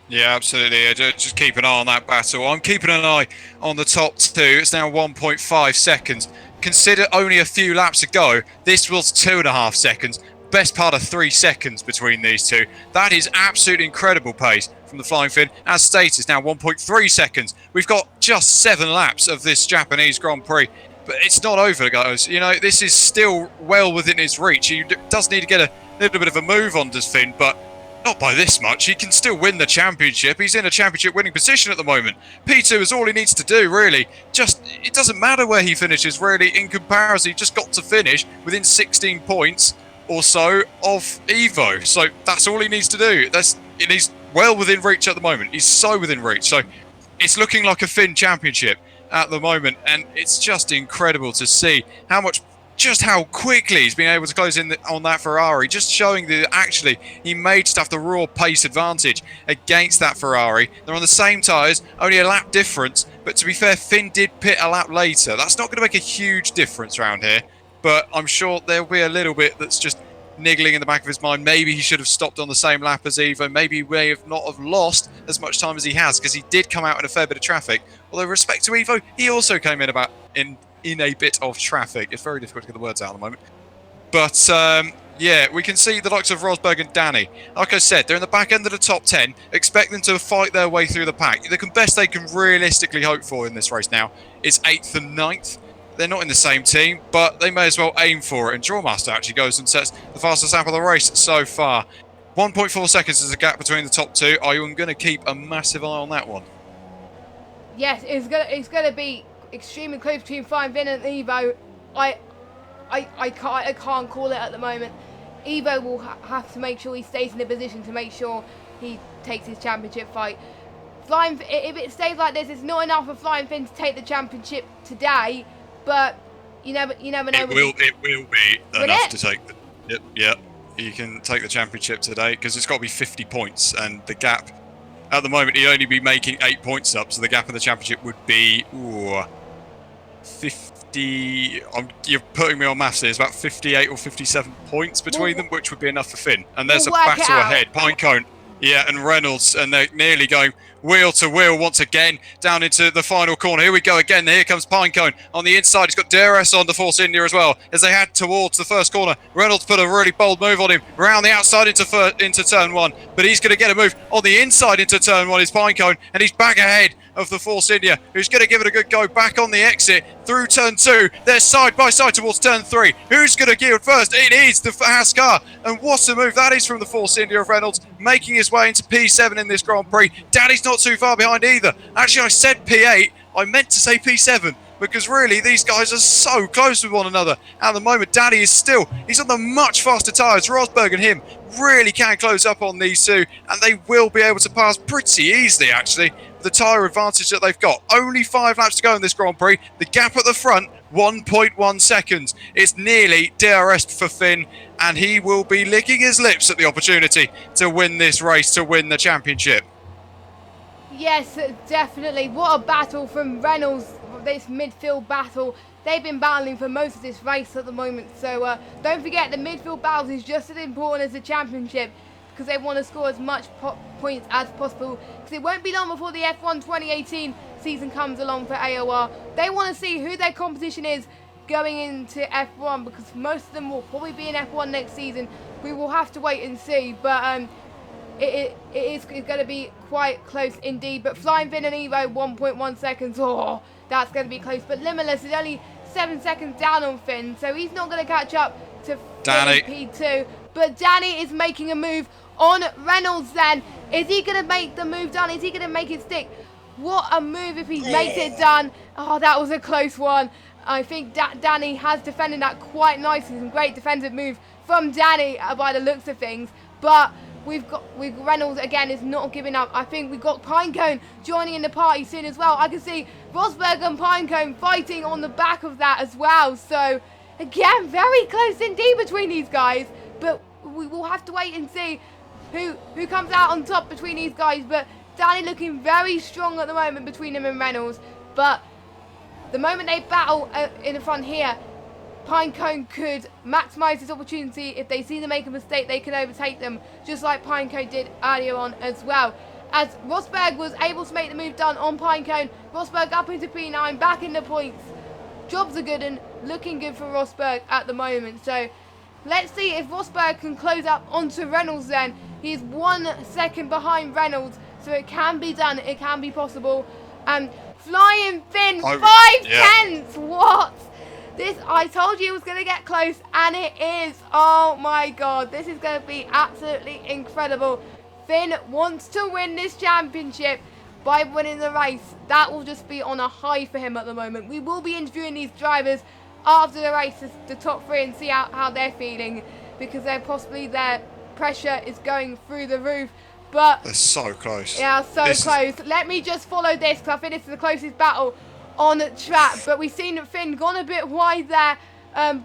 Yeah, absolutely. Just keep an eye on that battle. I'm keeping an eye on the top two. It's now 1.5 seconds. Consider only a few laps to go. This was 2.5 seconds. Best part of 3 seconds between these two. That is absolutely incredible pace from the Flying Finn. As stated, now 1.3 seconds. We've got just 7 laps of this Japanese Grand Prix. But it's not over, guys. You know, this is still well within his reach. He does need to get a little bit of a move on this Finn, but not by this much. He can still win the championship. He's in a championship winning position at the moment. P2 is all he needs to do, really. It doesn't matter where he finishes, really. In comparison, he just got to finish within 16 points or so of Evo. So that's all he needs to do. He's well within reach at the moment. He's so within reach. So it's looking like a Finn championship at the moment, and it's just incredible to see just how quickly he's been able to close in on that Ferrari, just showing that actually he may just have the raw pace advantage against that Ferrari. They're on the same tyres, only a lap difference, but to be fair, Finn did pit a lap later. That's not going to make a huge difference around here, but I'm sure there'll be a little bit that's just niggling in the back of his mind. Maybe he should have stopped on the same lap as Evo. Maybe he may have not have lost as much time as he has, because he did come out in a fair bit of traffic. Although, with respect to Evo, he also came in in a bit of traffic. It's very difficult to get the words out at the moment. But yeah, we can see the likes of Rosberg and Danny. Like I said, they're in the back end of the top 10. Expect them to fight their way through the pack. The best they can realistically hope for in this race now is 8th and 9th. They're not in the same team, but they may as well aim for it. And Drawmaster actually goes and sets the fastest lap of the race so far. 1.4 seconds is the gap between the top two. Are you going to keep a massive eye on that one? Yes, it's gonna be extremely close between Flying Finn and Evo. I can't call it at the moment. Evo will have to make sure he stays in the position to make sure he takes his championship fight. If it stays like this, it's not enough for Flying Finn to take the championship today. But you never know. It will be enough to take the... Yep. You can take the championship today, because it's got to be 50 points, and the gap at the moment, he'd only be making 8 points up, so the gap in the championship would be 50. You're putting me on maths here. It's about 58 or 57 points between them, which would be enough for Finn. And there's a battle ahead. Pinecone, yeah, and Reynolds, and they're nearly going wheel to wheel once again down into the final corner. Here we go again. Here comes Pinecone on the inside. He's got DRS on the Force India as well as they head towards the first corner. Reynolds put a really bold move on him around the outside into turn 1, but he's going to get a move on the inside into turn 1 is Pinecone, and he's back ahead of the Force India, who's going to give it a good go back on the exit through turn 2. They're side by side towards turn 3. Who's going to yield first? It is the Haas car, and what a move that is from the Force India of Reynolds, making his way into P7 in this Grand Prix. Danny's not too far behind either. Actually, I said P8. I meant to say P7, because really these guys are so close with one another. At the moment, Danny is he's on the much faster tyres. Rosberg and him really can close up on these two, and they will be able to pass pretty easily, actually, the tyre advantage that they've got. Only 5 laps to go in this Grand Prix. The gap at the front, 1.1 seconds. It's nearly DRS for Finn, and he will be licking his lips at the opportunity to win this race, to win the championship. Yes, definitely. What a battle from Reynolds, this midfield battle. They've been battling for most of this race at the moment. So don't forget, the midfield battles is just as important as the championship, because they want to score as much points as possible. Because it won't be long before the F1 2018 season comes along for AOR. They want to see who their competition is going into F1, because most of them will probably be in F1 next season. We will have to wait and see. But it's going to be quite close indeed. But Flying Finn and Evo, 1.1 seconds. Oh, that's going to be close. But Limitless is only 7 seconds down on Finn, so he's not going to catch up to Danny. Finn P2. But Danny is making a move on Reynolds then. Is he going to make the move done? Is he going to make it stick? What a move if he makes it done. Oh, that was a close one. I think Danny has defended that quite nicely. Some great defensive move from Danny by the looks of things. But we've Reynolds again is not giving up. I think we've got Pinecone joining in the party soon as well. I can see Rosberg and Pinecone fighting on the back of that as well. So again, very close indeed between these guys. But we will have to wait and see who comes out on top between these guys. But Danny looking very strong at the moment between him and Reynolds. But the moment they battle in the front here, Pinecone could maximise this opportunity. If they see them make a mistake, they can overtake them, just like Pinecone did earlier on as well. As Rosberg was able to make the move done on Pinecone, Rosberg up into P9, back in the points. Jobs are good and looking good for Rosberg at the moment. So let's see if Rosberg can close up onto Reynolds then. He's 1 second behind Reynolds, so it can be done, it can be possible. Flying Finn, 5 tenths, what? This, I told you it was going to get close, and it is. Oh my god, this is going to be absolutely incredible. Finn wants to win this championship by winning the race. That will just be on a high for him at the moment. We will be interviewing these drivers after the race, the top 3, and see how they're feeling, because they're possibly their pressure is going through the roof. But they're so close. Yeah, close. Let me just follow this, because I think this is the closest battle on track. But we've seen Finn gone a bit wide there.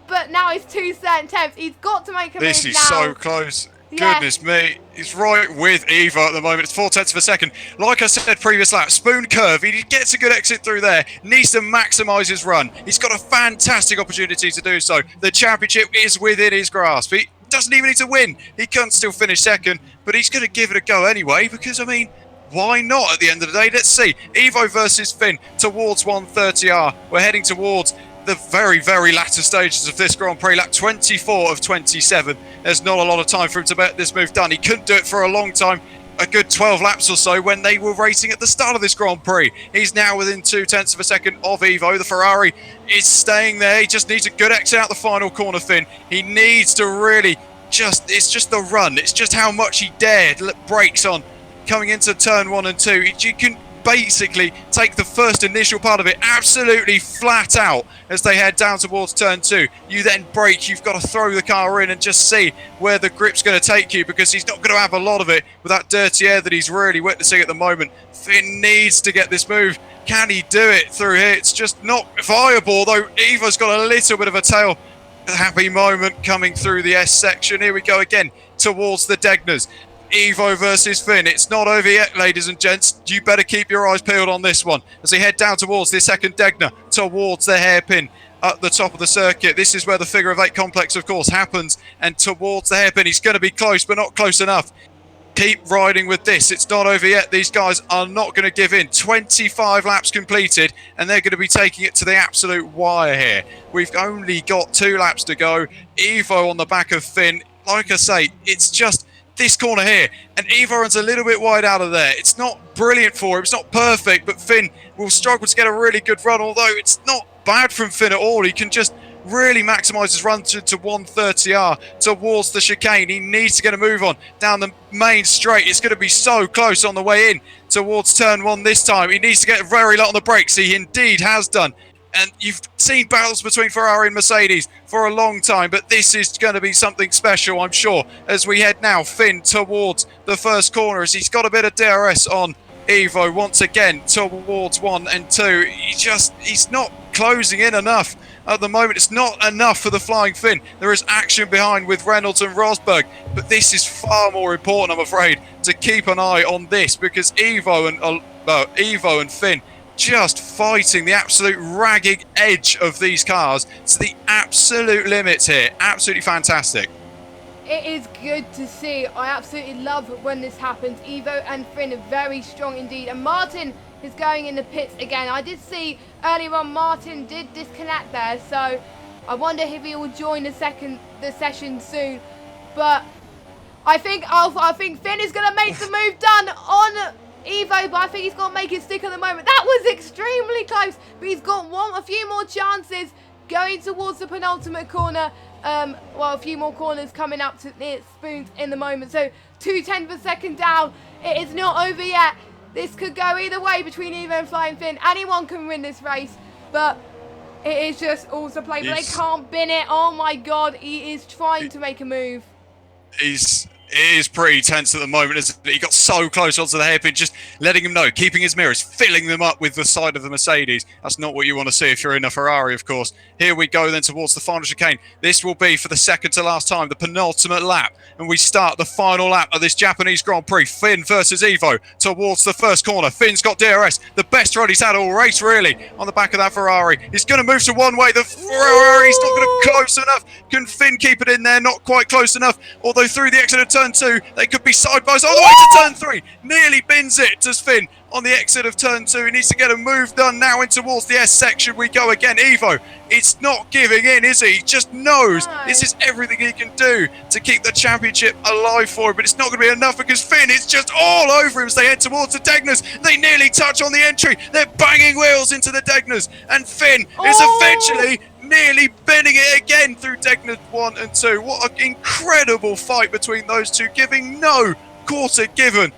But now it's 2 tenths. He's got to make a move now. This is so close. Yeah. Goodness me. He's right with Evo at the moment. It's 4 tenths of a second. Like I said previous lap, spoon curve. He gets a good exit through there. Needs to maximise his run. He's got a fantastic opportunity to do so. The championship is within his grasp. He doesn't even need to win. He can still finish second, but he's going to give it a go anyway, because, I mean, why not at the end of the day? Let's see. Evo versus Finn towards 130R. We're heading towards the very, very latter stages of this Grand Prix. Lap 24 of 27. There's not a lot of time for him to get this move done. He couldn't do it for a long time. A good 12 laps or so when they were racing at the start of this Grand Prix. He's now within 2 tenths of a second of Evo. The Ferrari is staying there. He just needs a good exit out the final corner, Finn. He needs to really it's just the run. It's just how much he dared brakes on coming into turn 1 and 2. You can basically take the first initial part of it absolutely flat out as they head down towards turn 2. You then brake. You've got to throw the car in and just see where the grip's going to take you, because he's not going to have a lot of it with that dirty air that he's really witnessing at the moment. Finn needs to get this move. Can he do it through here? It's just not viable, though. Evo's got a little bit of a tail. A happy moment coming through the S section. Here we go again towards the Degners. Evo versus Finn. It's not over yet, ladies and gents. You better keep your eyes peeled on this one as they head down towards the second Degner, towards the hairpin at the top of the circuit. This is where the figure of 8 complex, of course, happens, and towards the hairpin. He's going to be close, but not close enough. Keep riding with this. It's not over yet. These guys are not going to give in. 25 laps completed, and they're going to be taking it to the absolute wire here. We've only got 2 laps to go. Evo on the back of Finn. Like I say, it's just this corner here, and Evo runs a little bit wide out of there. It's not brilliant for him. It's not perfect, but Finn will struggle to get a really good run, although it's not bad from Finn at all. He can just really maximise his run to 130R towards the chicane. He needs to get a move on down the main straight. It's going to be so close on the way in towards turn 1 this time. He needs to get very light on the brakes. He indeed has done. And you've seen battles between Ferrari and Mercedes for a long time, but this is going to be something special, I'm sure, as we head now, Finn, towards the first corner, as he's got a bit of DRS on Evo once again towards 1 and 2. He's not closing in enough at the moment. It's not enough for the Flying Finn. There is action behind with Reynolds and Rosberg, but this is far more important, I'm afraid, to keep an eye on this, because Evo and Finn just fighting the absolute ragging edge of these cars to the absolute limits here. Absolutely fantastic. It is good to see. I absolutely love when this happens. Evo and Finn are very strong indeed. And Martin is going in the pits again. I did see earlier on Martin did disconnect there, so I wonder if he will join the session soon. But I think Finn is going to make the move done on Evo, but I think he's going to make it stick at the moment. That was extremely close, but he's got a few more chances going towards the penultimate corner. Well, a few more corners coming up to near Spoons in the moment. So 2:10 per second down. It is not over yet. This could go either way between Evo and Flying Finn. Anyone can win this race, but it is just also play. But they can't bin it. Oh my God, he is trying to make a move. It is pretty tense at the moment, isn't it? He got so close onto the hairpin, just letting him know, keeping his mirrors, filling them up with the side of the Mercedes. That's not what you want to see if you're in a Ferrari, of course. Here we go then towards the final chicane. This will be for the second to last time, the penultimate lap. And we start the final lap of this Japanese Grand Prix. Finn versus Evo towards the first corner. Finn's got DRS, the best run he's had all race, really, on the back of that Ferrari. He's going to move to one way. The Ferrari's not going to close enough. Can Finn keep it in there? Not quite close enough. Although through the exit of turn 2, they could be side by side all the way to turn 3. Nearly bins it, does Finn, on the exit of turn 2. He needs to get a move done now in towards the S section. We go again. Evo, it's not giving in, is he? He just knows this is everything he can do to keep the championship alive for him. But it's not going to be enough because Finn is just all over him as they head towards the Degners. They nearly touch on the entry. They're banging wheels into the Degners. And Finn is eventually nearly binning it again through Degner 1 and 2. What an incredible fight between those two, giving no quarter given.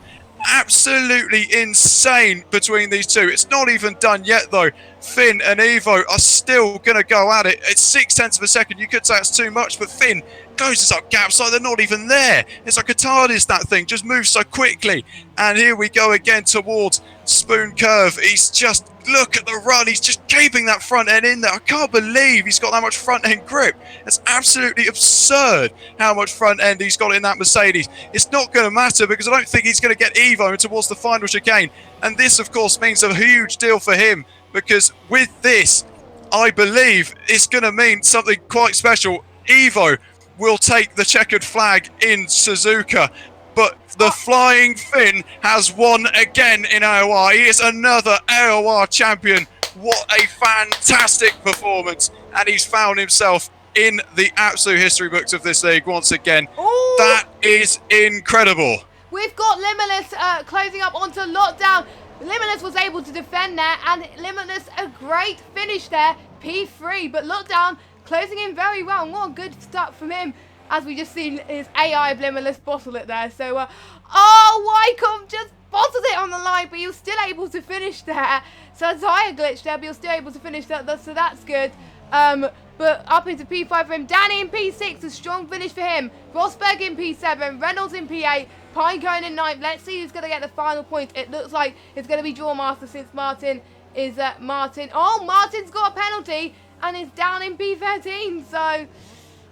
Absolutely insane between these two. It's not even done yet though. Finn and Evo are still going to go at it. It's 0.6 of a second. You could say it's too much, but Finn closes up gaps like they're not even there. It's like a TARDIS, that thing. Just moves so quickly. And here we go again towards Spoon Curve. He's just, look at the run. He's just keeping that front end in there. I can't believe he's got that much front end grip. It's absolutely absurd how much front end he's got in that Mercedes. It's not going to matter because I don't think he's going to get Evo towards the final chicane. And this, of course, means a huge deal for him because with this, I believe it's going to mean something quite special. Evo will take the checkered flag in Suzuka. But the Flying Finn has won again in AOR. He is another AOR champion. What a fantastic performance. And he's found himself in the absolute history books of this league once again. Ooh. That is incredible. We've got Limitless closing up onto Lockdown. Limitless was able to defend there. And Limitless, a great finish there. P3. But Lockdown closing in very well. And what a good start from him. As we just seen his AI Limitless bottle it there. So, Wycombe just bottled it on the line, but he was still able to finish there. So a tire glitch there, but he was still able to finish that, so that's good. But up into P5 for him. Danny in P6, a strong finish for him. Rosberg in P7, Reynolds in P8, Pinecone in 9th. Let's see who's going to get the final point. It looks like it's going to be Drawmaster since Martin is Martin. Oh, Martin's got a penalty and is down in P13, so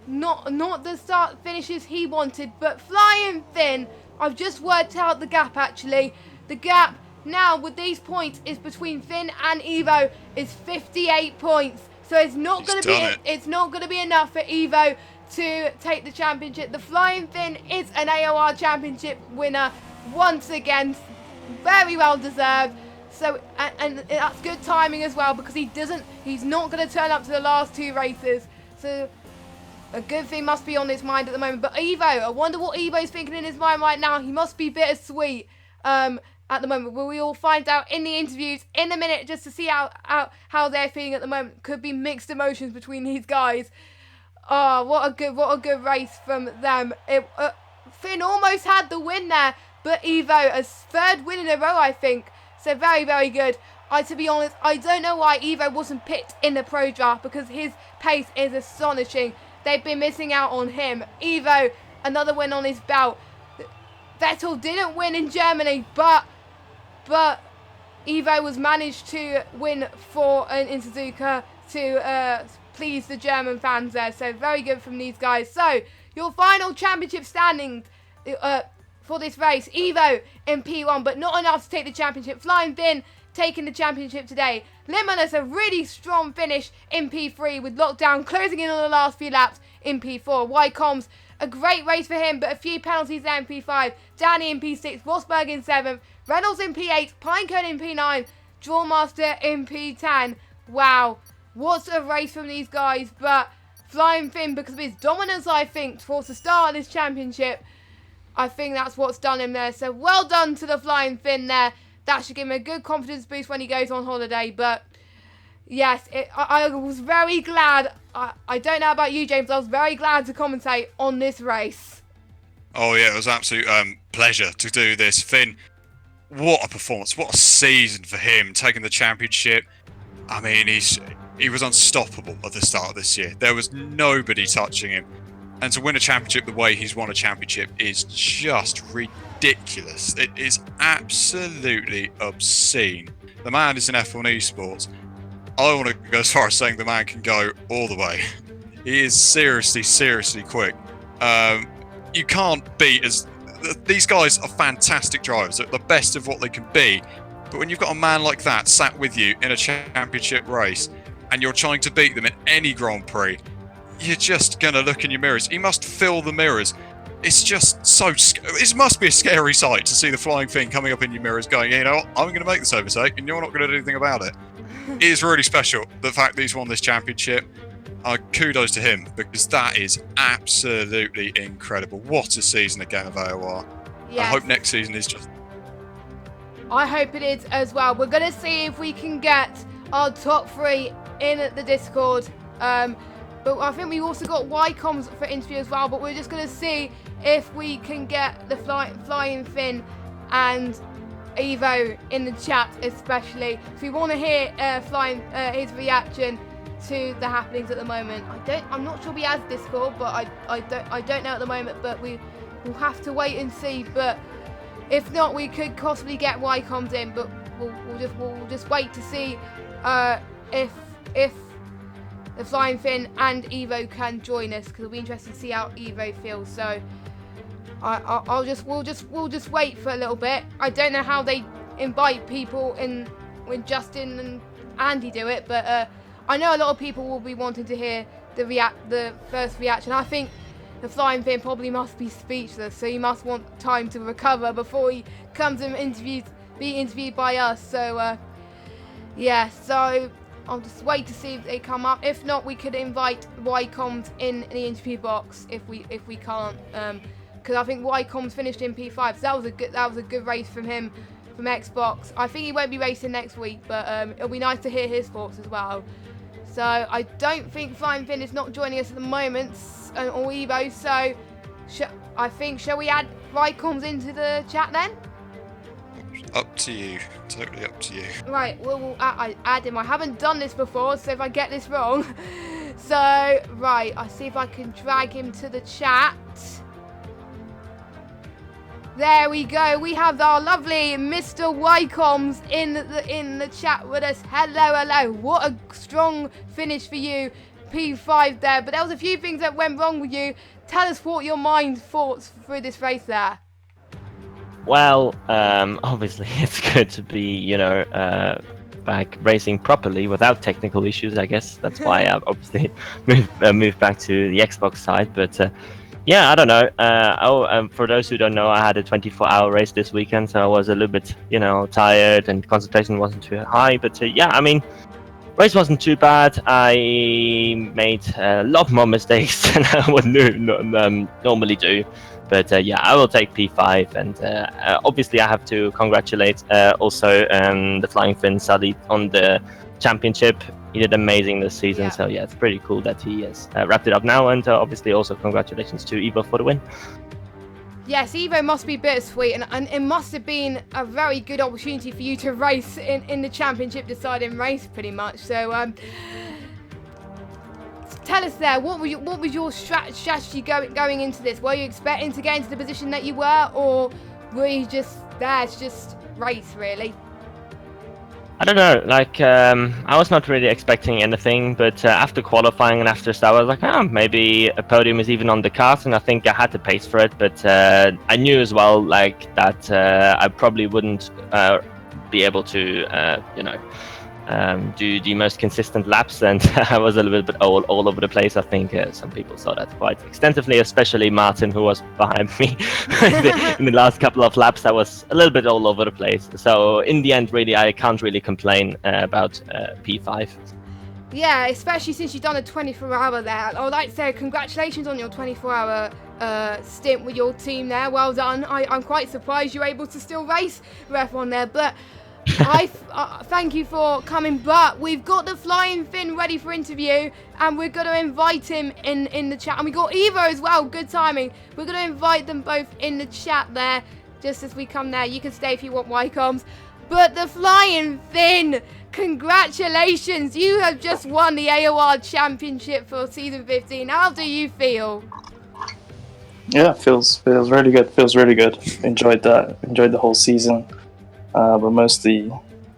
not the start finishes he wanted. But Flying Finn, I've just worked out the gap actually. The gap now with these points is between Finn and Evo is 58 points. So it's not going to be enough for Evo to take the championship. The Flying Finn is an AOR championship winner once again. Very well deserved. So and that's good timing as well because he's not going to turn up to the last two races. So a good thing must be on his mind at the moment. But Evo, I wonder what Evo's thinking in his mind right now. He must be bittersweet at the moment. Will we all find out in the interviews in a minute just to see how they're feeling at the moment. Could be mixed emotions between these guys. Oh, what a good race from them. Finn almost had the win there, but Evo, a third win in a row, I think. So very, very good. To be honest, I don't know why Evo wasn't picked in the pro draft because his pace is astonishing. They've been missing out on him. Evo, another win on his belt. Vettel didn't win in Germany, but Evo was managed to win in Suzuka to please the German fans there. So very good from these guys. So your final championship standings for this race. Evo in P1, but not enough to take the championship. Flying Finn taking the championship today. Limitless, a really strong finish in P3 with Lockdown closing in on the last few laps in P4. Wycombs, a great race for him, but a few penalties there in P5. Danny in P6, Rosberg in 7th, Reynolds in P8, Pinecone in P9, Drawmaster in P10. Wow, what a race from these guys, but Flying Finn, because of his dominance, I think, towards the start of this championship, I think that's what's done him there. So well done to the Flying Finn there. That should give him a good confidence boost when he goes on holiday. But yes, I was very glad. I don't know about you, James. I was very glad to commentate on this race. Oh yeah, it was an absolute pleasure to do this. Finn, what a performance! What a season for him, taking the championship. I mean, he was unstoppable at the start of this year. There was nobody touching him. And to win a championship the way he's won a championship is just ridiculous. It is absolutely obscene. The man is in F1 esports. I don't want to go as far as saying the man can go all the way. He is seriously, seriously quick. You can't beat these guys are fantastic drivers. They're the best of what they can be. But when you've got a man like that sat with you in a championship race and you're trying to beat them in any Grand Prix, you're just going to look in your mirrors. He must fill the mirrors. It's just so... It must be a scary sight to see the Flying Finn coming up in your mirrors going, you know what, I'm going to make this overtake and you're not going to do anything about it. It is really special, the fact that he's won this championship. Kudos to him, because that is absolutely incredible. What a season again of AOR. Yes. I hope next season is just... I hope it is as well. We're going to see if we can get our top 3 in the Discord. But I think we also got Ycoms for interview as well. But we're just going to see if we can get the Flying Finn and Evo in the chat, especially. If we want to hear his reaction to the happenings at the moment. I'm not sure he has Discord, but I don't know at the moment. But we'll have to wait and see. But if not, we could possibly get Ycoms in. But we'll just wait to see if the Flying Finn and Evo can join us, because it'll be interesting to see how Evo feels. So we'll just wait for a little bit. I don't know how they invite people in when Justin and Andy do it, but I know a lot of people will be wanting to hear the first reaction. I think the Flying Finn probably must be speechless, so he must want time to recover before he comes and be interviewed by us. So yeah, so I'll just wait to see if they come up. If not, we could invite Ycoms in the interview box if we can't, because I think Ycoms finished in P5, so that was a good race from him from Xbox. I think he won't be racing next week, but it'll be nice to hear his thoughts as well. So I don't think Flying Finn is not joining us at the moment, or Evo. So I think, shall we add Ycoms into the chat then? Up to you. Totally up to you. Right, we'll add him. I haven't done this before, so if I get this wrong. So, right, I'll see if I can drag him to the chat. There we go. We have our lovely Mr. Ycoms in the chat with us. Hello. What a strong finish for you. P5 there. But there was a few things that went wrong with you. Tell us what your mind thoughts through this race there. Well, obviously it's good to be, back racing properly without technical issues. I guess that's why I've obviously moved back to the Xbox side. But yeah, I don't know. For those who don't know, I had a 24-hour race this weekend, so I was a little bit, tired and concentration wasn't too high. But yeah, I mean, race wasn't too bad. I made a lot more mistakes than I would normally do. But yeah, I will take P5, and obviously I have to congratulate also the Flying Finn Sully on the championship. He did amazing this season, so yeah, it's pretty cool that he has wrapped it up now, and obviously also congratulations to Evo for the win. Yes, Evo must be bittersweet, and it must have been a very good opportunity for you to race in the championship deciding race, pretty much. So tell us there, what was your strategy going into this? Were you expecting to get into the position that you were, or were you just there to just race, really? I don't know, I was not really expecting anything, but after qualifying and after start, I was like, maybe a podium is even on the cards, and I think I had the pace for it, but I knew as well, that I probably wouldn't be able to, do the most consistent laps, and I was a little bit all over the place. I think some people saw that quite extensively, especially Martin, who was behind me in the last couple of laps. I was a little bit all over the place. So in the end, really, I can't really complain about P5. Yeah, especially since you've done a 24-hour there. I would like to say congratulations on your 24-hour stint with your team there. Well done. I'm quite surprised you're able to still race Ref on there, but I thank you for coming. But we've got the Flying Finn ready for interview, and we're going to invite him in the chat. And we got Evo as well. Good timing. We're going to invite them both in the chat there just as we come there. You can stay if you want Wycoms. But the Flying Finn, congratulations. You have just won the AOR Championship for Season 15. How do you feel? Yeah, feels really good. Feels really good. Enjoyed that. Enjoyed the whole season. But mostly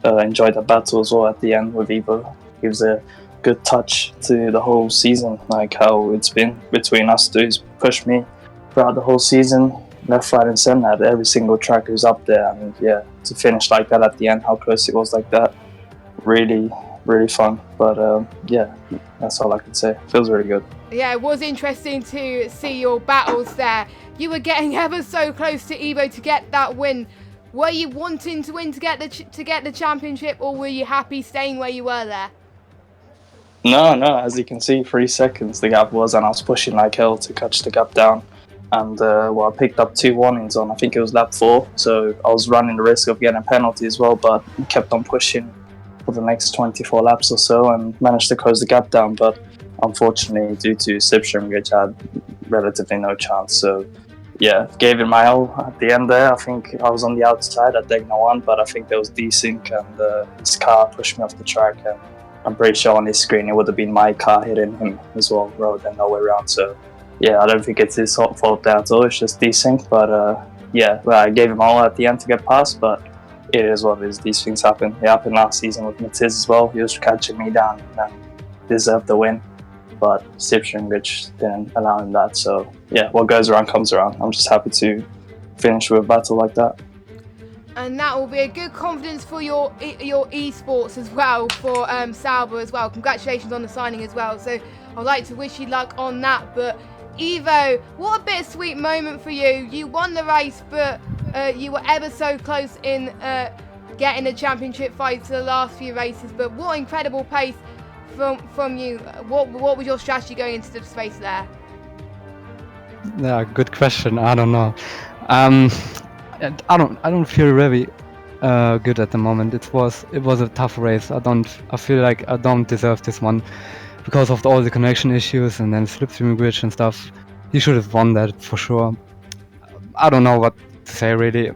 enjoyed the battle as well at the end with Evo. Gives a good touch to the whole season, like how it's been between us two. He's pushed me throughout the whole season, left, right and centre at every single track who's up there. And yeah, to finish like that at the end, how close it was like that, really, really fun. But yeah, that's all I can say. Feels really good. Yeah, it was interesting to see your battles there. You were getting ever so close to Evo to get that win. Were you wanting to win to get the championship, or were you happy staying where you were there? No, as you can see, 3 seconds the gap was, and I was pushing like hell to catch the gap down. And well, I picked up 2 warnings on, I think it was lap 4, so I was running the risk of getting a penalty as well, but kept on pushing for the next 24 laps or so and managed to close the gap down. But unfortunately, due to slipstream, which I had relatively no chance, so yeah, gave it my all at the end there. I think I was on the outside at Degna 1, but I think there was desync and his car pushed me off the track, and I'm pretty sure on his screen it would have been my car hitting him as well rather than the way around. So yeah, I don't think it's his fault there at all, it's just desync. But yeah, well, I gave him all at the end to get past, but it is what it is. These things happen. It happened last season with Matiz as well. He was catching me down and deserved the win, but slipstream which didn't allow him that. So yeah, what goes around comes around. I'm just happy to finish with a battle like that. And that will be a good confidence for your esports as well, for Sauber as well. Congratulations on the signing as well. So I'd like to wish you luck on that. But Evo, what a bittersweet moment for you. You won the race, but you were ever so close in getting the championship fight to the last few races. But what incredible pace from you. What was your strategy going into the space there? Yeah, good question. I don't know. I don't feel really good at the moment. It was a tough race. I feel like I don't deserve this one because of all the connection issues and then slipstream glitch and stuff. He should have won that for sure. I don't know what to say really.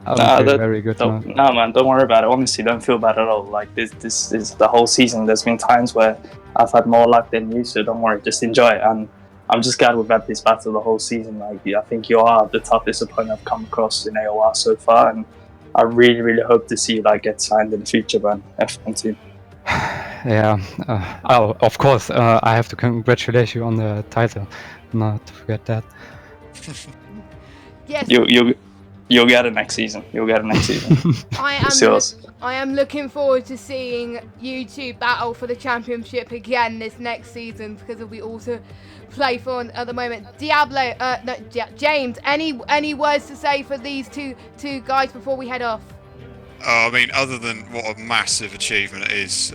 I don't feel very good. No, man, don't worry about it. Honestly, don't feel bad at all. Like this is the whole season. There's been times where I've had more luck than you, so don't worry. Just enjoy it. And I'm just glad we've had this battle the whole season. Like, I think you are the toughest opponent I've come across in AOR so far, and I really, really hope to see you like get signed in the future by an F1 team. Yeah, of course. I have to congratulate you on the title. Not to forget that. Yes. You'll get it next season. I am looking forward to seeing you two battle for the championship again this next season, because we also play for at the moment. Diablo, James, any words to say for these two guys before we head off? I mean, other than what a massive achievement it is,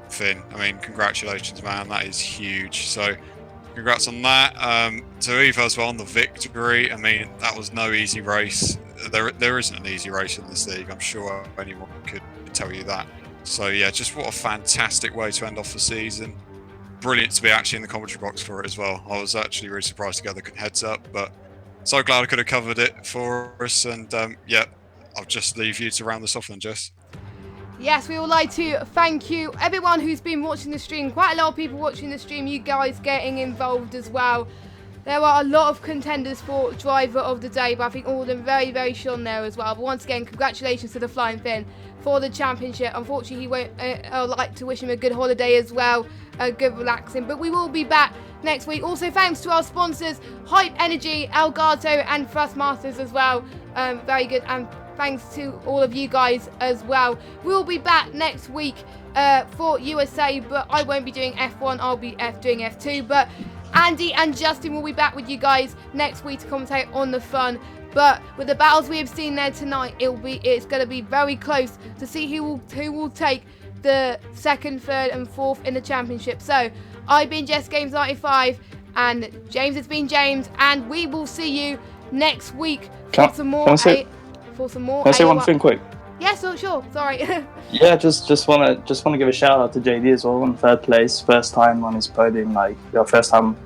Finn. I mean, congratulations, man. That is huge. So, congrats on that. To Evo as well on the victory. I mean, that was no easy race. There isn't an easy race in this league. I'm sure anyone could tell you that. So yeah, just what a fantastic way to end off the season. Brilliant to be actually in the commentary box for it as well. I was actually really surprised to get the heads up, but so glad I could have covered it for us. And yeah, I'll just leave you to round this off then, Jess. Yes, we would like to thank you, everyone who's been watching the stream. Quite a lot of people watching the stream, you guys getting involved as well. There are a lot of contenders for Driver of the Day, but I think all of them very, very shone there as well. But once again, congratulations to the Flying Finn for the championship. Unfortunately, he won't. I'd like to wish him a good holiday as well, a good relaxing. But we will be back next week. Also, thanks to our sponsors, Hype Energy, Elgato, and Thrustmasters as well. Very good. And thanks to all of you guys as well. We'll be back next week for USA, but I won't be doing F1. I'll be doing F2. But Andy and Justin will be back with you guys next week to commentate on the fun. But with the battles we have seen there tonight, it's going to be very close to see who will take the second, third, and fourth in the championship. So I've been Jess Games 95, And James has been James, and we will see you next week Can for some more. I say one AOR. thing quick? Yeah, sure. Sorry. Yeah, just wanna give a shout out to JD as well in third place, first time on his podium, like first time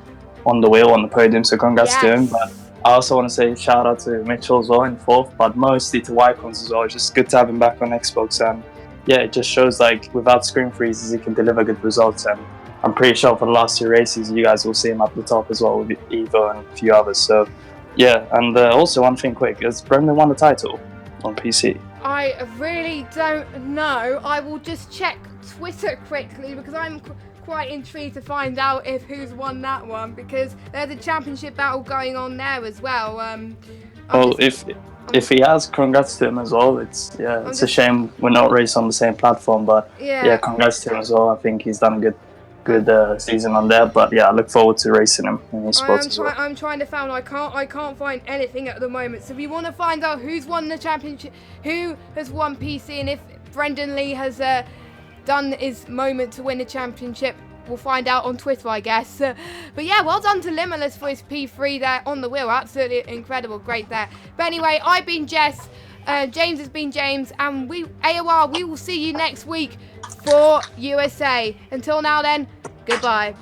on the wheel on the podium. So congrats to him. Yes. But I also want to say shout out to Mitchell as well in fourth, but mostly to Wycons as well. It's just good to have him back on Xbox, and yeah, it just shows like without screen freezes he can deliver good results. And I'm pretty sure for the last 2 races you guys will see him up the top as well with Evo and a few others. So yeah, and also one thing quick, has Brendan won the title on PC? I really don't know. I will just check Twitter quickly because I'm quite intrigued to find out if who's won that one, because there's a championship battle going on there as well. Well, if he has, congrats to him as well. It's a shame we're not racing on the same platform, but yeah, congrats to him as well. I think he's done a good season on there, but yeah, I look forward to racing him in his spots as well. I'm trying to find. I can't find anything at the moment. So if you want to find out who's won the championship, who has won PC, and if Brendan Lee has done his moment to win the championship, we'll find out on Twitter, I guess. But yeah, well done to Limitless for his P3 there on the wheel. Absolutely incredible, great there. But anyway, I've been Jess. James has been James, and AOR, we will see you next week for USA. Until now then, goodbye.